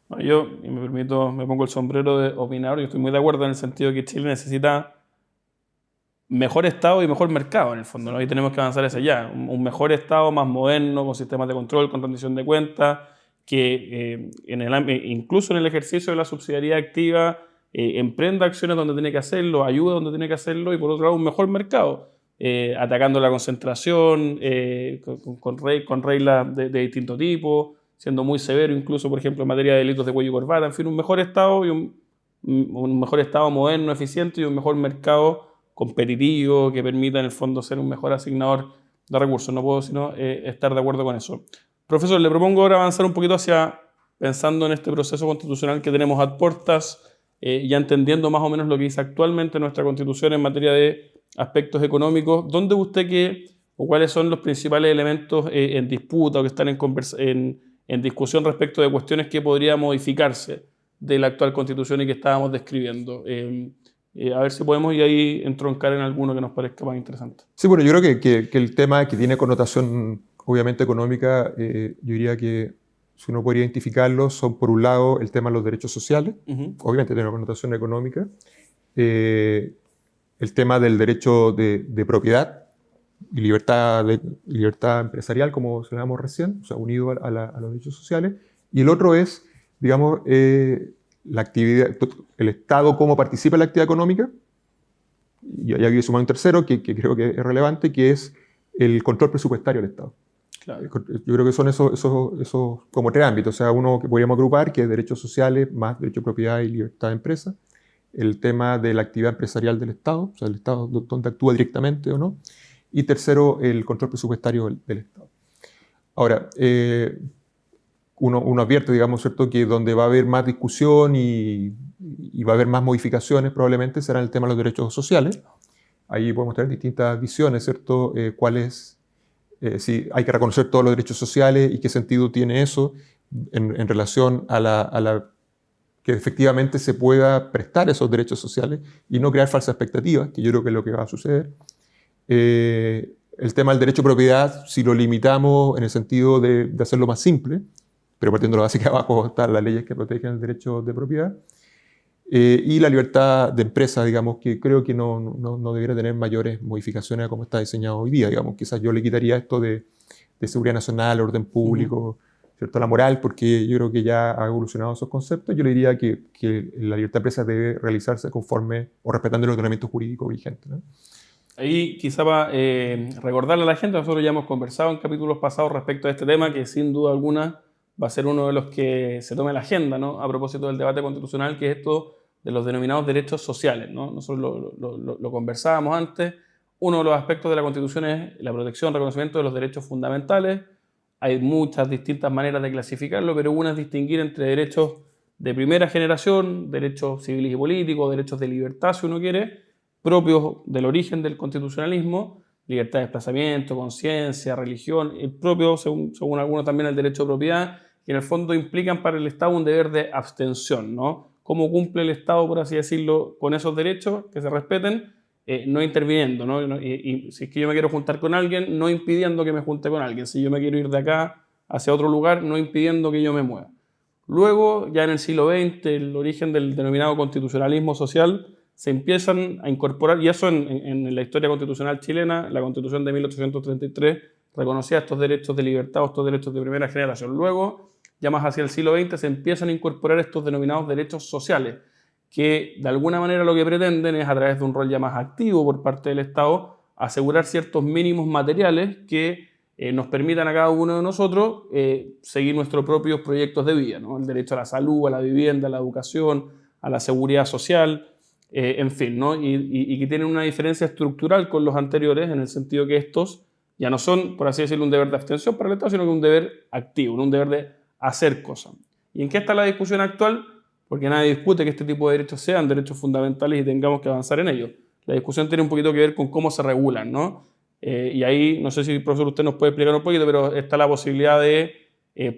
Bueno, yo, y me pongo el sombrero de opinar, yo estoy muy de acuerdo en el sentido de que Chile necesita mejor Estado y mejor mercado, en el fondo, ¿no? Y tenemos que avanzar hacia allá. Un mejor Estado más moderno, con sistemas de control, con rendición de cuentas, que incluso en el ejercicio de la subsidiariedad activa emprenda acciones donde tiene que hacerlo, ayuda donde tiene que hacerlo, y por otro lado un mejor mercado, atacando la concentración, con reglas de distinto tipo, siendo muy severo incluso, por ejemplo, en materia de delitos de cuello y corbata. En fin, un mejor Estado y un mejor Estado moderno, eficiente, y un mejor mercado competitivo que permita en el fondo ser un mejor asignador de recursos. No puedo sino estar de acuerdo con eso. Profesor, le propongo ahora avanzar un poquito hacia, pensando en este proceso constitucional que tenemos a puertas, ya entendiendo más o menos lo que dice actualmente nuestra Constitución en materia de aspectos económicos. ¿Dónde usted o cuáles son los principales elementos en disputa o que están en discusión respecto de cuestiones que podría modificarse de la actual Constitución y que estábamos describiendo? A ver si podemos ir ahí entroncar en alguno que nos parezca más interesante. Sí, bueno, yo creo que el tema que tiene connotación obviamente económica, yo diría que si uno podría identificarlos, son por un lado el tema de los derechos sociales, obviamente tiene una connotación económica, el tema del derecho de propiedad y libertad empresarial, como se llamamos recién, o sea, unido a los derechos sociales, y el otro es, digamos, la actividad, el Estado cómo participa en la actividad económica, y ahí hay que sumar un tercero que creo que es relevante, que es el control presupuestario del Estado. Claro. Yo creo que son esos como tres ámbitos, o sea, uno que podríamos agrupar, que es derechos sociales, más derecho de propiedad y libertad de empresa, el tema de la actividad empresarial del Estado, o sea, el Estado donde actúa directamente o no, y tercero, el control presupuestario del Estado. Ahora, uno advierte, digamos, ¿cierto?, que donde va a haber más discusión y va a haber más modificaciones probablemente será el tema de los derechos sociales. Ahí podemos tener distintas visiones, ¿cierto?, si hay que reconocer todos los derechos sociales y qué sentido tiene eso en relación a que efectivamente se pueda prestar esos derechos sociales y no crear falsas expectativas, que yo creo que es lo que va a suceder. El tema del derecho de propiedad, si lo limitamos en el sentido de hacerlo más simple, pero partiendo de la base que abajo están las leyes que protegen el derecho de propiedad, y la libertad de empresa, digamos, que creo que no debería tener mayores modificaciones a cómo está diseñado hoy día, digamos. Quizás yo le quitaría esto de seguridad nacional, orden público, ¿cierto? La moral, porque yo creo que ya ha evolucionado esos conceptos. Yo le diría que la libertad de empresa debe realizarse conforme o respetando el ordenamiento jurídico vigente, ¿no? Ahí quizá para recordarle a la gente, nosotros ya hemos conversado en capítulos pasados respecto a este tema, que sin duda alguna va a ser uno de los que se tome la agenda, ¿no? A propósito del debate constitucional, que es esto de los denominados derechos sociales, ¿no? Nosotros lo conversábamos antes. Uno de los aspectos de la Constitución es la protección, reconocimiento de los derechos fundamentales. Hay muchas distintas maneras de clasificarlo, pero una es distinguir entre derechos de primera generación, derechos civiles y políticos, derechos de libertad, si uno quiere, propios del origen del constitucionalismo, libertad de desplazamiento, conciencia, religión, el propio, según algunos también, el derecho de propiedad, que en el fondo implican para el Estado un deber de abstención, ¿no? ¿Cómo cumple el Estado, por así decirlo, con esos derechos que se respeten? No interviniendo, ¿no? Y si es que yo me quiero juntar con alguien, no impidiendo que me junte con alguien. Si yo me quiero ir de acá hacia otro lugar, no impidiendo que yo me mueva. Luego, ya en el siglo XX, el origen del denominado constitucionalismo social, se empiezan a incorporar, y eso en la historia constitucional chilena, la Constitución de 1833 reconocía estos derechos de libertad o estos derechos de primera generación. Luego, ya más hacia el siglo XX, se empiezan a incorporar estos denominados derechos sociales, que de alguna manera lo que pretenden es, a través de un rol ya más activo por parte del Estado, asegurar ciertos mínimos materiales que nos permitan a cada uno de nosotros seguir nuestros propios proyectos de vida, ¿no? El derecho a la salud, a la vivienda, a la educación, a la seguridad social, en fin, ¿no? Y que tienen una diferencia estructural con los anteriores, en el sentido que estos ya no son, por así decirlo, un deber de abstención para el Estado, sino que un deber activo, un deber de hacer cosas. ¿Y en qué está la discusión actual? Porque nadie discute que este tipo de derechos sean derechos fundamentales y tengamos que avanzar en ellos. La discusión tiene un poquito que ver con cómo se regulan, ¿no? Y ahí, no sé si, profesor, usted nos puede explicar un poquito, pero está la posibilidad de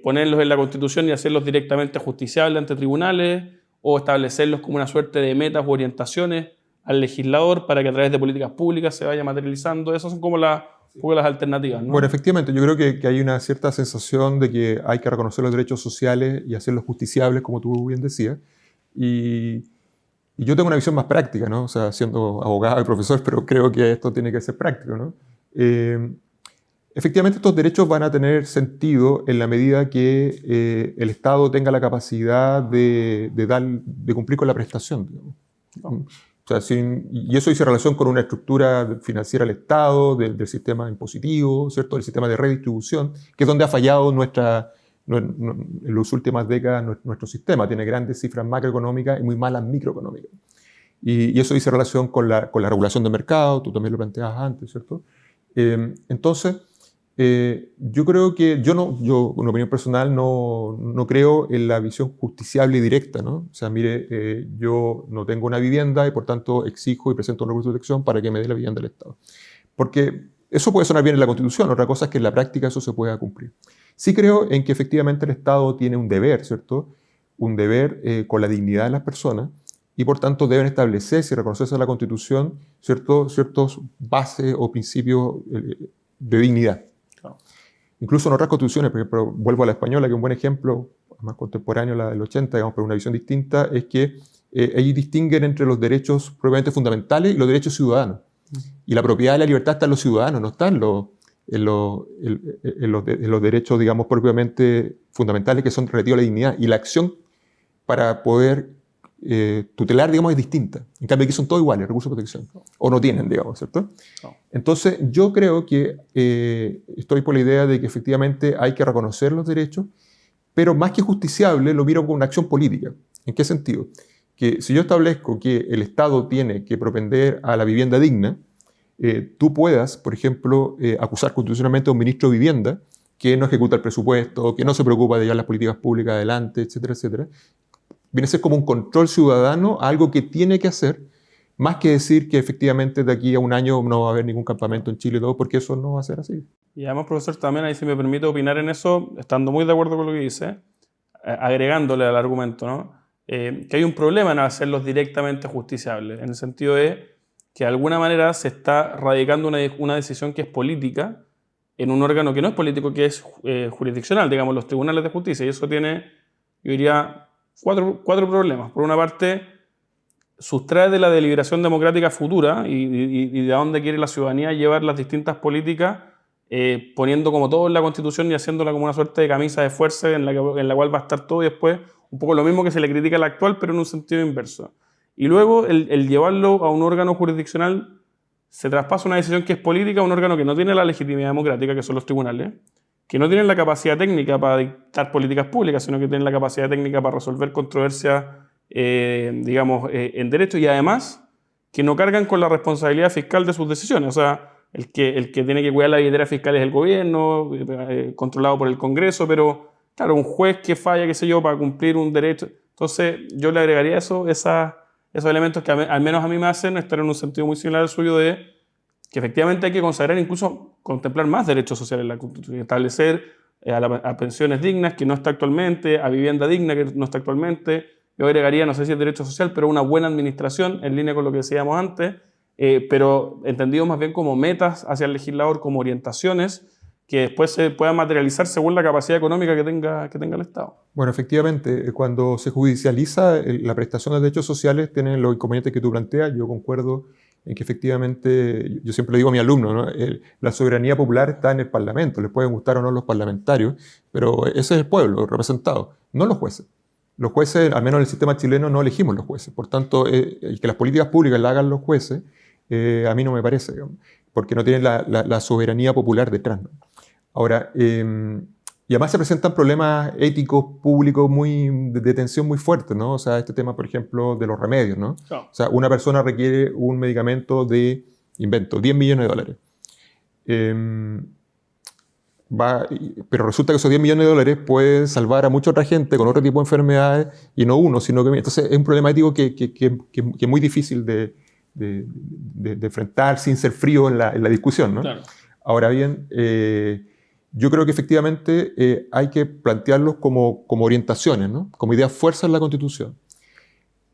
ponerlos en la Constitución y hacerlos directamente justiciables ante tribunales, o establecerlos como una suerte de metas u orientaciones al legislador para que a través de políticas públicas se vaya materializando. Esas son como las alternativas, ¿no? Bueno, efectivamente, yo creo que hay una cierta sensación de que hay que reconocer los derechos sociales y hacerlos justiciables, como tú bien decías. Y yo tengo una visión más práctica, ¿no? O sea, siendo abogado y profesor, pero creo que esto tiene que ser práctico, ¿no? Efectivamente, estos derechos van a tener sentido en la medida que el Estado tenga la capacidad de cumplir con la prestación, digamos. O sea, y eso dice relación con una estructura financiera del Estado, del sistema impositivo, ¿cierto? Del sistema de redistribución, que es donde ha fallado en las últimas décadas nuestro sistema. Tiene grandes cifras macroeconómicas y muy malas microeconómicas. Y eso dice relación con la regulación del mercado, tú también lo planteabas antes, ¿cierto? Entonces, yo creo que yo, en opinión personal, no creo en la visión justiciable y directa, ¿no? O sea, mire, yo no tengo una vivienda y por tanto exijo y presento un recurso de protección para que me dé la vivienda del Estado. Porque eso puede sonar bien en la Constitución, otra cosa es que en la práctica eso se pueda cumplir. Sí creo en que efectivamente el Estado tiene un deber, ¿cierto? Un deber con la dignidad de las personas y por tanto deben establecerse y reconocerse en la Constitución ciertos bases o principios de dignidad. Claro. Incluso en otras constituciones, por ejemplo, vuelvo a la española, que es un buen ejemplo, más contemporáneo, la del 80, digamos, pero una visión distinta, es que ellos distinguen entre los derechos propiamente fundamentales y los derechos ciudadanos. Y la propiedad y la libertad está en los ciudadanos, no está en los derechos, digamos, propiamente fundamentales, que son relativos a la dignidad. Y la acción para poder tutelar, digamos, es distinta. En cambio, aquí son todos iguales, recursos de protección. O no tienen, digamos, ¿cierto? No. Entonces, yo creo que estoy por la idea de que efectivamente hay que reconocer los derechos, pero más que justiciable, lo miro como una acción política. ¿En qué sentido? Que si yo establezco que el Estado tiene que propender a la vivienda digna, tú puedas, por ejemplo, acusar constitucionalmente a un ministro de Vivienda que no ejecuta el presupuesto, que no se preocupa de llevar las políticas públicas adelante, etcétera, etcétera. Viene a ser como un control ciudadano, algo que tiene que hacer, más que decir que efectivamente de aquí a un año no va a haber ningún campamento en Chile y todo, porque eso no va a ser así. Y además, profesor, también ahí si me permite opinar en eso, estando muy de acuerdo con lo que dice, agregándole al argumento, ¿no? Que hay un problema en hacerlos directamente justiciables, en el sentido de que de alguna manera se está radicando una decisión que es política en un órgano que no es político, que es jurisdiccional, digamos, los tribunales de justicia, y eso tiene, yo diría, cuatro problemas. Por una parte, sustrae de la deliberación democrática futura y de a dónde quiere la ciudadanía llevar las distintas políticas poniendo como todo en la Constitución y haciéndola como una suerte de camisa de fuerza en la cual va a estar todo, y después un poco lo mismo que se le critica a la actual, pero en un sentido inverso. Y luego el llevarlo a un órgano jurisdiccional, se traspasa una decisión que es política a un órgano que no tiene la legitimidad democrática, que son los tribunales, que no tienen la capacidad técnica para dictar políticas públicas, sino que tienen la capacidad técnica para resolver controversias, digamos, en derecho, y además que no cargan con la responsabilidad fiscal de sus decisiones. O sea, el que tiene que cuidar la billetera fiscal es el gobierno, controlado por el Congreso, pero claro, un juez que falla, qué sé yo, para cumplir un derecho. Entonces, yo le agregaría esos elementos que al menos a mí me hacen estar en un sentido muy similar al suyo, de que efectivamente hay que consagrar, incluso contemplar más derechos sociales en la Constitución, establecer a pensiones dignas, que no está actualmente, a vivienda digna, que no está actualmente. Yo agregaría, no sé si es derecho social, pero una buena administración, en línea con lo que decíamos antes, pero entendido más bien como metas hacia el legislador, como orientaciones que después se puedan materializar según la capacidad económica que tenga el Estado. Bueno, efectivamente, cuando se judicializa la prestación de derechos sociales, tienen los inconvenientes que tú planteas. Yo concuerdo en que efectivamente, yo siempre le digo a mi alumno, ¿no? La soberanía popular está en el Parlamento, les pueden gustar o no los parlamentarios, pero ese es el pueblo representado, no los jueces. Los jueces, al menos en el sistema chileno, no elegimos los jueces. Por tanto, que las políticas públicas las hagan los jueces, a mí no me parece, digamos, porque no tienen la soberanía popular detrás, ¿no? Ahora, y además se presentan problemas éticos públicos de tensión muy fuertes, ¿no? O sea, este tema, por ejemplo, de los remedios, ¿no? Claro. O sea, una persona requiere un medicamento de, invento, $10 millones. Pero resulta que esos $10 millones pueden salvar a mucha otra gente con otro tipo de enfermedades, y no uno, sino que... Entonces, es un problema ético que es muy difícil de enfrentar sin ser frío en la discusión, ¿no? Claro. Ahora bien, yo creo que efectivamente hay que plantearlos como orientaciones, ¿no? Como ideas fuerza en la Constitución.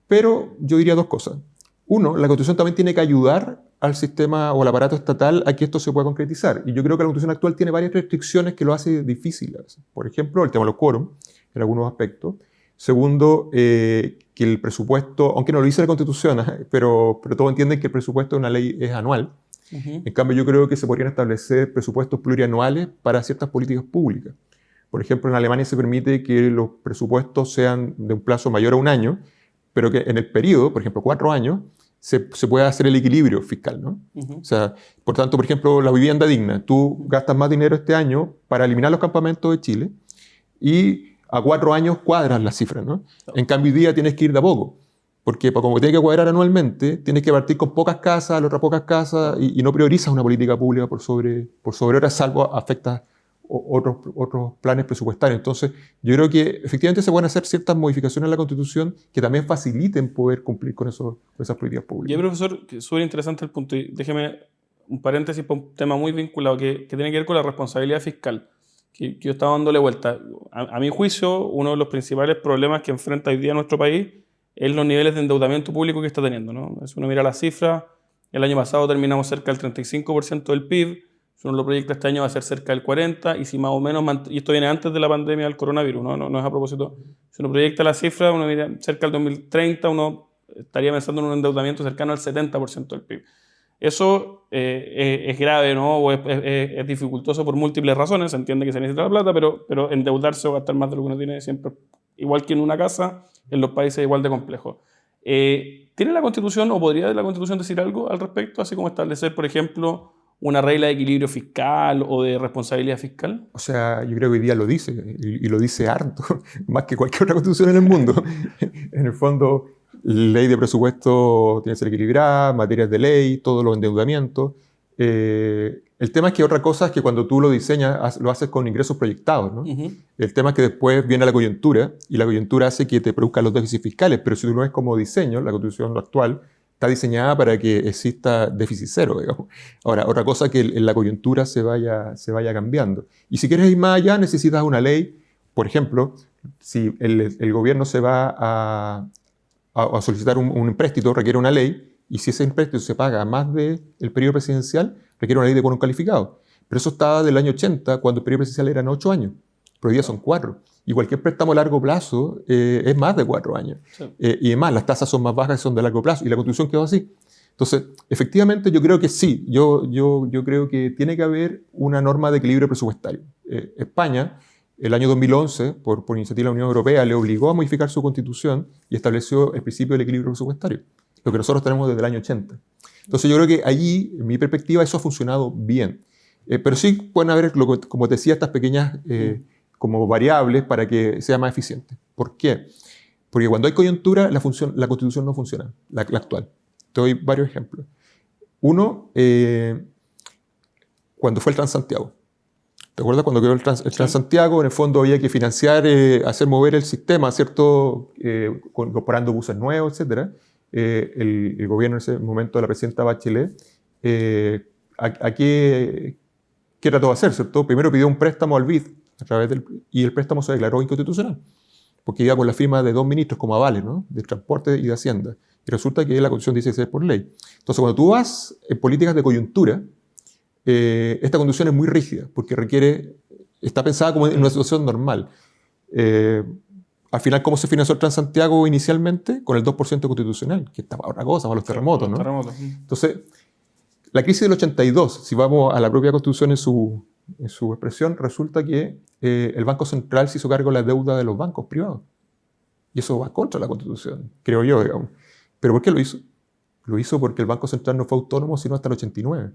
Pero yo diría dos cosas. Uno, la Constitución también tiene que ayudar al sistema o al aparato estatal a que esto se pueda concretizar. Y yo creo que la Constitución actual tiene varias restricciones que lo hace difícil a veces. Por ejemplo, el tema de los quórum, en algunos aspectos. Segundo, que el presupuesto, aunque no lo dice la Constitución, pero todos entienden que el presupuesto de una ley es anual. En cambio, yo creo que se podrían establecer presupuestos plurianuales para ciertas políticas públicas. Por ejemplo, en Alemania se permite que los presupuestos sean de un plazo mayor a un año, pero que en el periodo, por ejemplo, 4 años, se pueda hacer el equilibrio fiscal, ¿no? O sea, por tanto, por ejemplo, la vivienda digna. Tú gastas más dinero este año para eliminar los campamentos de Chile y a 4 años cuadras las cifras, ¿no? En cambio, hoy día tienes que ir de a poco. Porque como tiene que cuadrar anualmente, tienes que partir con pocas casas, las otras pocas casas, y no priorizas una política pública por sobre otras, salvo afecta otros planes presupuestarios. Entonces, yo creo que efectivamente se pueden hacer ciertas modificaciones en la Constitución que también faciliten poder cumplir con esas políticas públicas. Y profesor, súper interesante el punto. Y déjeme un paréntesis para un tema muy vinculado que tiene que ver con la responsabilidad fiscal, que yo estaba dándole vuelta. A mi juicio, uno de los principales problemas que enfrenta hoy día nuestro país es los niveles de endeudamiento público que está teniendo, ¿no? Si uno mira las cifras, el año pasado terminamos cerca del 35% del PIB, si uno lo proyecta este año va a ser cerca del 40%, y si más o menos, y esto viene antes de la pandemia del coronavirus, no es a propósito, si uno proyecta la cifra, uno mira cerca del 2030, uno estaría pensando en un endeudamiento cercano al 70% del PIB. Eso es grave, ¿no? O es dificultoso por múltiples razones, se entiende que se necesita la plata, pero endeudarse o gastar más de lo que uno tiene siempre, igual que en una casa, en los países igual de complejo. ¿Tiene la Constitución o podría la Constitución decir algo al respecto? Así como establecer, por ejemplo, una regla de equilibrio fiscal o de responsabilidad fiscal. O sea, yo creo que hoy día lo dice, y lo dice harto, más que cualquier otra constitución en el mundo. En el fondo, ley de presupuesto tiene que ser equilibrada, materias de ley, todos los endeudamientos. El tema es que otra cosa es que cuando tú lo diseñas, lo haces con ingresos proyectados, ¿no? Uh-huh. El tema es que después viene la coyuntura, y la coyuntura hace que te produzcan los déficits fiscales, pero si tú lo ves como diseño, la constitución actual está diseñada para que exista déficit cero, digamos. Ahora, otra cosa es que en la coyuntura se vaya cambiando. Y si quieres ir más allá, necesitas una ley. Por ejemplo, si el gobierno se va a solicitar un empréstito, requiere una ley, y si ese empréstito se paga más del periodo presidencial, requiere una ley de quórum calificado. Pero eso estaba del año 80, cuando el periodo presidencial eran 8 años. Pero hoy día son 4. Y cualquier préstamo a largo plazo es más de 4 años. Sí. Y además, las tasas son más bajas y son de largo plazo. Y la Constitución quedó así. Entonces, efectivamente, yo creo que sí. Yo creo que tiene que haber una norma de equilibrio presupuestario. España, el año 2011, por iniciativa de la Unión Europea, le obligó a modificar su constitución y estableció el principio del equilibrio presupuestario, lo que nosotros tenemos desde el año 80. Entonces, yo creo que allí, en mi perspectiva, eso ha funcionado bien. Pero sí pueden haber, como te decía, estas pequeñas como variables para que sea más eficiente. ¿Por qué? Porque cuando hay coyuntura, la constitución no funciona, la actual. Te doy varios ejemplos. Uno, cuando fue el Transantiago. ¿Te acuerdas cuando quedó el Transantiago? En el fondo había que financiar, hacer mover el sistema, ¿cierto? Incorporando buses nuevos, etc. El gobierno en ese momento de la presidenta Bachelet, ¿qué trató de hacer, ¿cierto? Primero pidió un préstamo al BID, y el préstamo se declaró inconstitucional, porque iba con la firma de 2 ministros como avales, ¿no? De Transporte y de Hacienda. Y resulta que la Constitución dice que es por ley. Entonces, cuando tú vas en políticas de coyuntura, esta constitución es muy rígida, porque está pensada como en una situación normal. Al final, ¿cómo se financió el Transantiago inicialmente? Con el 2% constitucional, que estaba otra cosa, para los terremotos, ¿no? Terremotos. Entonces, la crisis del 82, si vamos a la propia Constitución en su expresión, resulta que el Banco Central se hizo cargo de la deuda de los bancos privados. Y eso va contra la Constitución, creo yo, digamos. ¿Pero por qué lo hizo? Lo hizo porque el Banco Central no fue autónomo sino hasta el 89.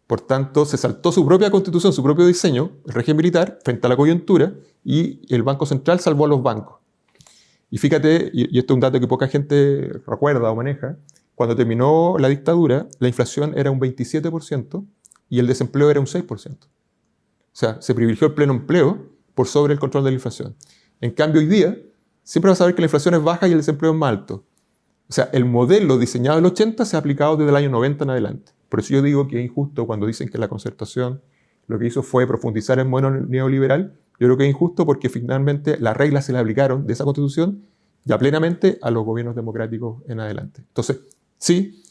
Por tanto, se saltó su propia Constitución, su propio diseño, el régimen militar, frente a la coyuntura, y el Banco Central salvó a los bancos. Y fíjate, y esto es un dato que poca gente recuerda o maneja, cuando terminó la dictadura, la inflación era un 27% y el desempleo era un 6%. O sea, se privilegió el pleno empleo por sobre el control de la inflación. En cambio, hoy día, siempre vas a ver que la inflación es baja y el desempleo es más alto. O sea, el modelo diseñado en el 80 se ha aplicado desde el año 90 en adelante. Por eso yo digo que es injusto cuando dicen que la Concertación lo que hizo fue profundizar en el modelo neoliberal. Yo creo que es injusto porque finalmente las reglas se le aplicaron de esa Constitución ya plenamente a los gobiernos democráticos en adelante. Entonces, sí,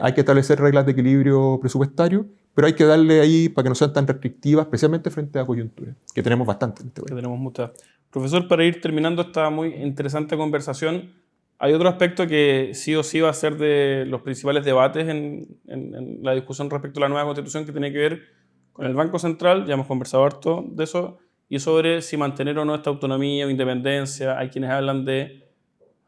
hay que establecer reglas de equilibrio presupuestario, pero hay que darle ahí para que no sean tan restrictivas, especialmente frente a coyuntura, que tenemos bastante en este país. Que tenemos muchas. Profesor, para ir terminando esta muy interesante conversación, hay otro aspecto que sí o sí va a ser de los principales debates en la discusión respecto a la nueva Constitución, que tiene que ver con el Banco Central. Ya hemos conversado harto de eso, y sobre si mantener o no esta autonomía o independencia. Hay quienes hablan de,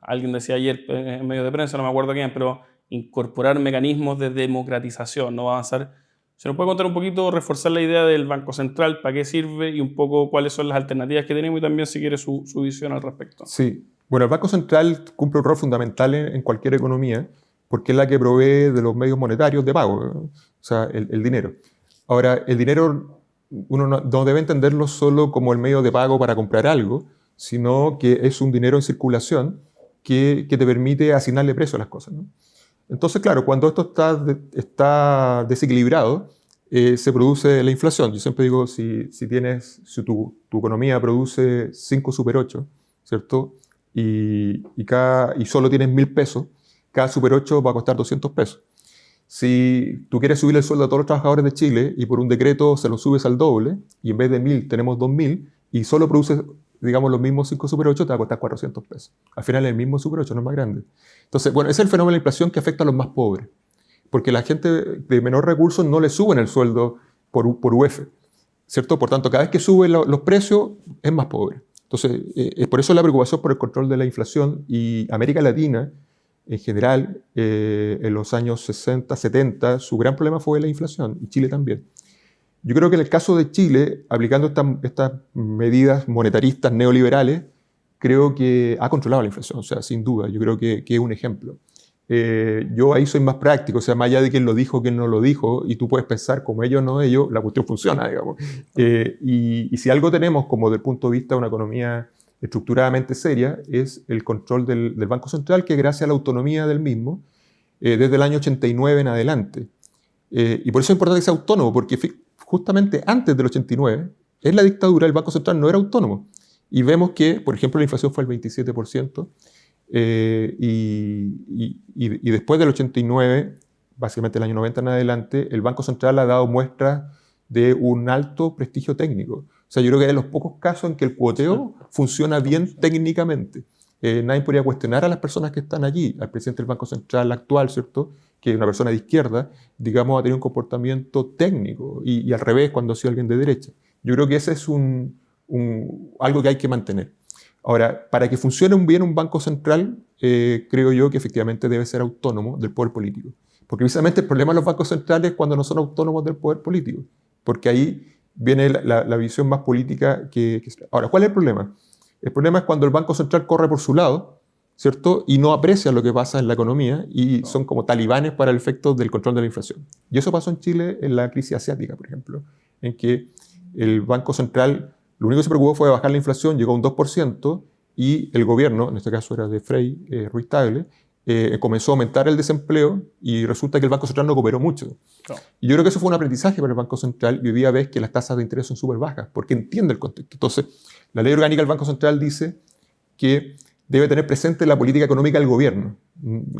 alguien decía ayer en medio de prensa, no me acuerdo quién, pero incorporar mecanismos de democratización, no avanzar. ¿Se nos puede contar un poquito, reforzar la idea del Banco Central, para qué sirve y un poco cuáles son las alternativas que tenemos, y también si quiere su visión al respecto? Sí. Bueno, el Banco Central cumple un rol fundamental en cualquier economía porque es la que provee de los medios monetarios de pago, ¿no? O sea, el dinero. Ahora, el dinero uno no debe entenderlo solo como el medio de pago para comprar algo, sino que es un dinero en circulación que te permite asignarle precio a las cosas, ¿no? Entonces, claro, cuando esto está desequilibrado, se produce la inflación. Yo siempre digo, si tu economía produce 5 Super 8, ¿cierto? Y solo tienes 1.000 pesos, cada Super 8 va a costar 200 pesos. Si tú quieres subir el sueldo a todos los trabajadores de Chile y por un decreto se lo subes al doble, y en vez de 1.000 tenemos 2.000, y solo produces, digamos, los mismos 5 Super 8, te va a costar 400 pesos. Al final el mismo Super 8 no es más grande. Entonces, bueno, ese es el fenómeno de la inflación que afecta a los más pobres, porque la gente de menor recursos no le suben el sueldo por UF, ¿cierto? Por tanto, cada vez que suben los precios, es más pobre. Entonces, por eso la preocupación por el control de la inflación, y América Latina, en general, en los años 60, 70, su gran problema fue la inflación, y Chile también. Yo creo que en el caso de Chile, aplicando estas medidas monetaristas neoliberales, creo que ha controlado la inflación, o sea, sin duda, yo creo que es un ejemplo. Yo ahí soy más práctico, o sea, más allá de quién lo dijo, quién no lo dijo, y tú puedes pensar como ellos o no ellos, la cuestión funciona, digamos. Y si algo tenemos como desde el punto de vista de una economía estructuradamente seria, es el control del Banco Central, que gracias a la autonomía del mismo, desde el año 89 en adelante. Y por eso es importante que sea autónomo, porque justamente antes del 89, en la dictadura, el Banco Central no era autónomo. Y vemos que, por ejemplo, la inflación fue al 27%, y después del 89, básicamente el año 90 en adelante, el Banco Central ha dado muestras de un alto prestigio técnico. O sea, yo creo que hay de los pocos casos en que el cuoteo funciona bien técnicamente. Nadie podría cuestionar a las personas que están allí, al presidente del Banco Central actual, ¿cierto? que una persona de izquierda, digamos, ha tenido un comportamiento técnico y al revés cuando ha sido alguien de derecha. Yo creo que ese es algo que hay que mantener. Ahora, para que funcione bien un banco central, creo yo que efectivamente debe ser autónomo del poder político. Porque precisamente el problema de los bancos centrales es cuando no son autónomos del poder político. Porque ahí viene la visión más política que... Ahora, ¿cuál es el problema? El problema es cuando el Banco Central corre por su lado, ¿cierto? Y no aprecia lo que pasa en la economía y son como talibanes para el efecto del control de la inflación. Y eso pasó en Chile en la crisis asiática, por ejemplo, en que el Banco Central lo único que se preocupó fue de bajar la inflación, llegó a un 2%, y el gobierno, en este caso era de Frei Ruiz Tagle, comenzó a aumentar el desempleo y resulta que el Banco Central no cooperó mucho. No. Y yo creo que eso fue un aprendizaje para el Banco Central y hoy día ves que las tasas de interés son súper bajas porque entiende el contexto. Entonces, la ley orgánica del Banco Central dice que debe tener presente la política económica del gobierno.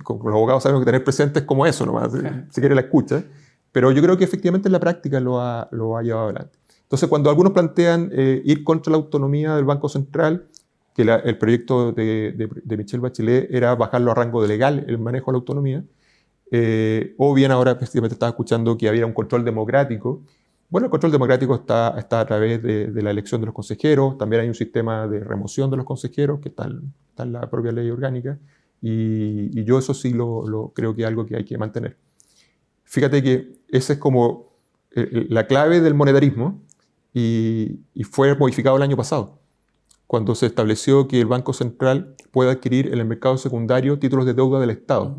Como los abogados sabemos que tener presente es como eso nomás, si quiere la escucha. Pero yo creo que efectivamente en la práctica lo ha llevado adelante. Entonces, cuando algunos plantean ir contra la autonomía del Banco Central, que el proyecto de Michelle Bachelet era bajarlo a rango de legal, el manejo de la autonomía, o bien ahora efectivamente estaba escuchando que había un control democrático. Bueno, el control democrático está a través de la elección de los consejeros, también hay un sistema de remoción de los consejeros que está en la propia ley orgánica, y yo eso sí creo que es algo que hay que mantener. Fíjate que esa es como la clave del monetarismo, y fue modificado el año pasado, cuando se estableció que el Banco Central puede adquirir en el mercado secundario títulos de deuda del Estado.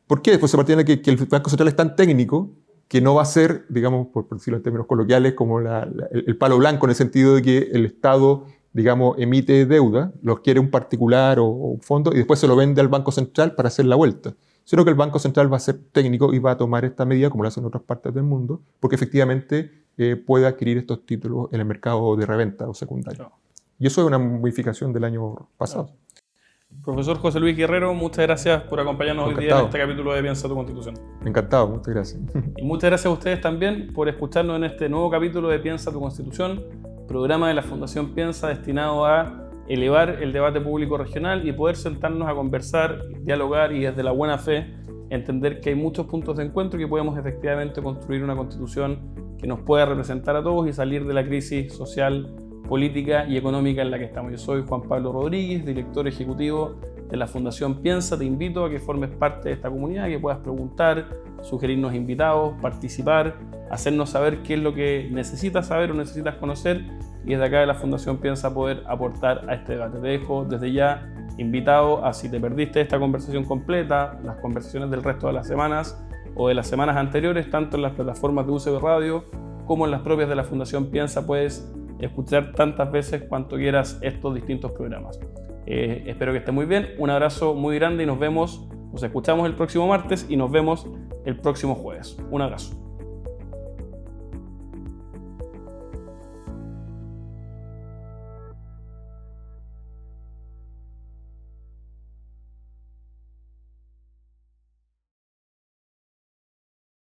¿Por qué? Pues se partió de que el Banco Central es tan técnico que no va a ser, digamos, por decirlo en términos coloquiales, como el palo blanco, en el sentido de que el Estado, digamos, emite deuda, los quiere un particular o un fondo, y después se lo vende al Banco Central para hacer la vuelta. Sino que el Banco Central va a ser técnico y va a tomar esta medida, como lo hacen en otras partes del mundo, porque efectivamente puede adquirir estos títulos en el mercado de reventa o secundario. Claro. Y eso es una modificación del año pasado. Claro. Profesor José Luis Guerrero, muchas gracias por acompañarnos hoy día en este capítulo de Piensa tu Constitución. Encantado, muchas gracias. Y muchas gracias a ustedes también por escucharnos en este nuevo capítulo de Piensa tu Constitución, programa de la Fundación Piensa destinado a elevar el debate público regional y poder sentarnos a conversar, dialogar y desde la buena fe entender que hay muchos puntos de encuentro y que podemos efectivamente construir una constitución que nos pueda representar a todos y salir de la crisis social, política y económica en la que estamos. Yo soy Juan Pablo Rodríguez, director ejecutivo de la Fundación Piensa. Te invito a que formes parte de esta comunidad, que puedas preguntar, sugerirnos invitados, participar, hacernos saber qué es lo que necesitas saber o necesitas conocer y desde acá de la Fundación Piensa poder aportar a este debate. Te dejo desde ya invitado a, si te perdiste esta conversación completa, las conversaciones del resto de las semanas o de las semanas anteriores, tanto en las plataformas de UCB Radio como en las propias de la Fundación Piensa, puedes escuchar tantas veces cuanto quieras estos distintos programas. Espero que esté muy bien, un abrazo muy grande y nos escuchamos el próximo martes y nos vemos el próximo jueves. Un abrazo.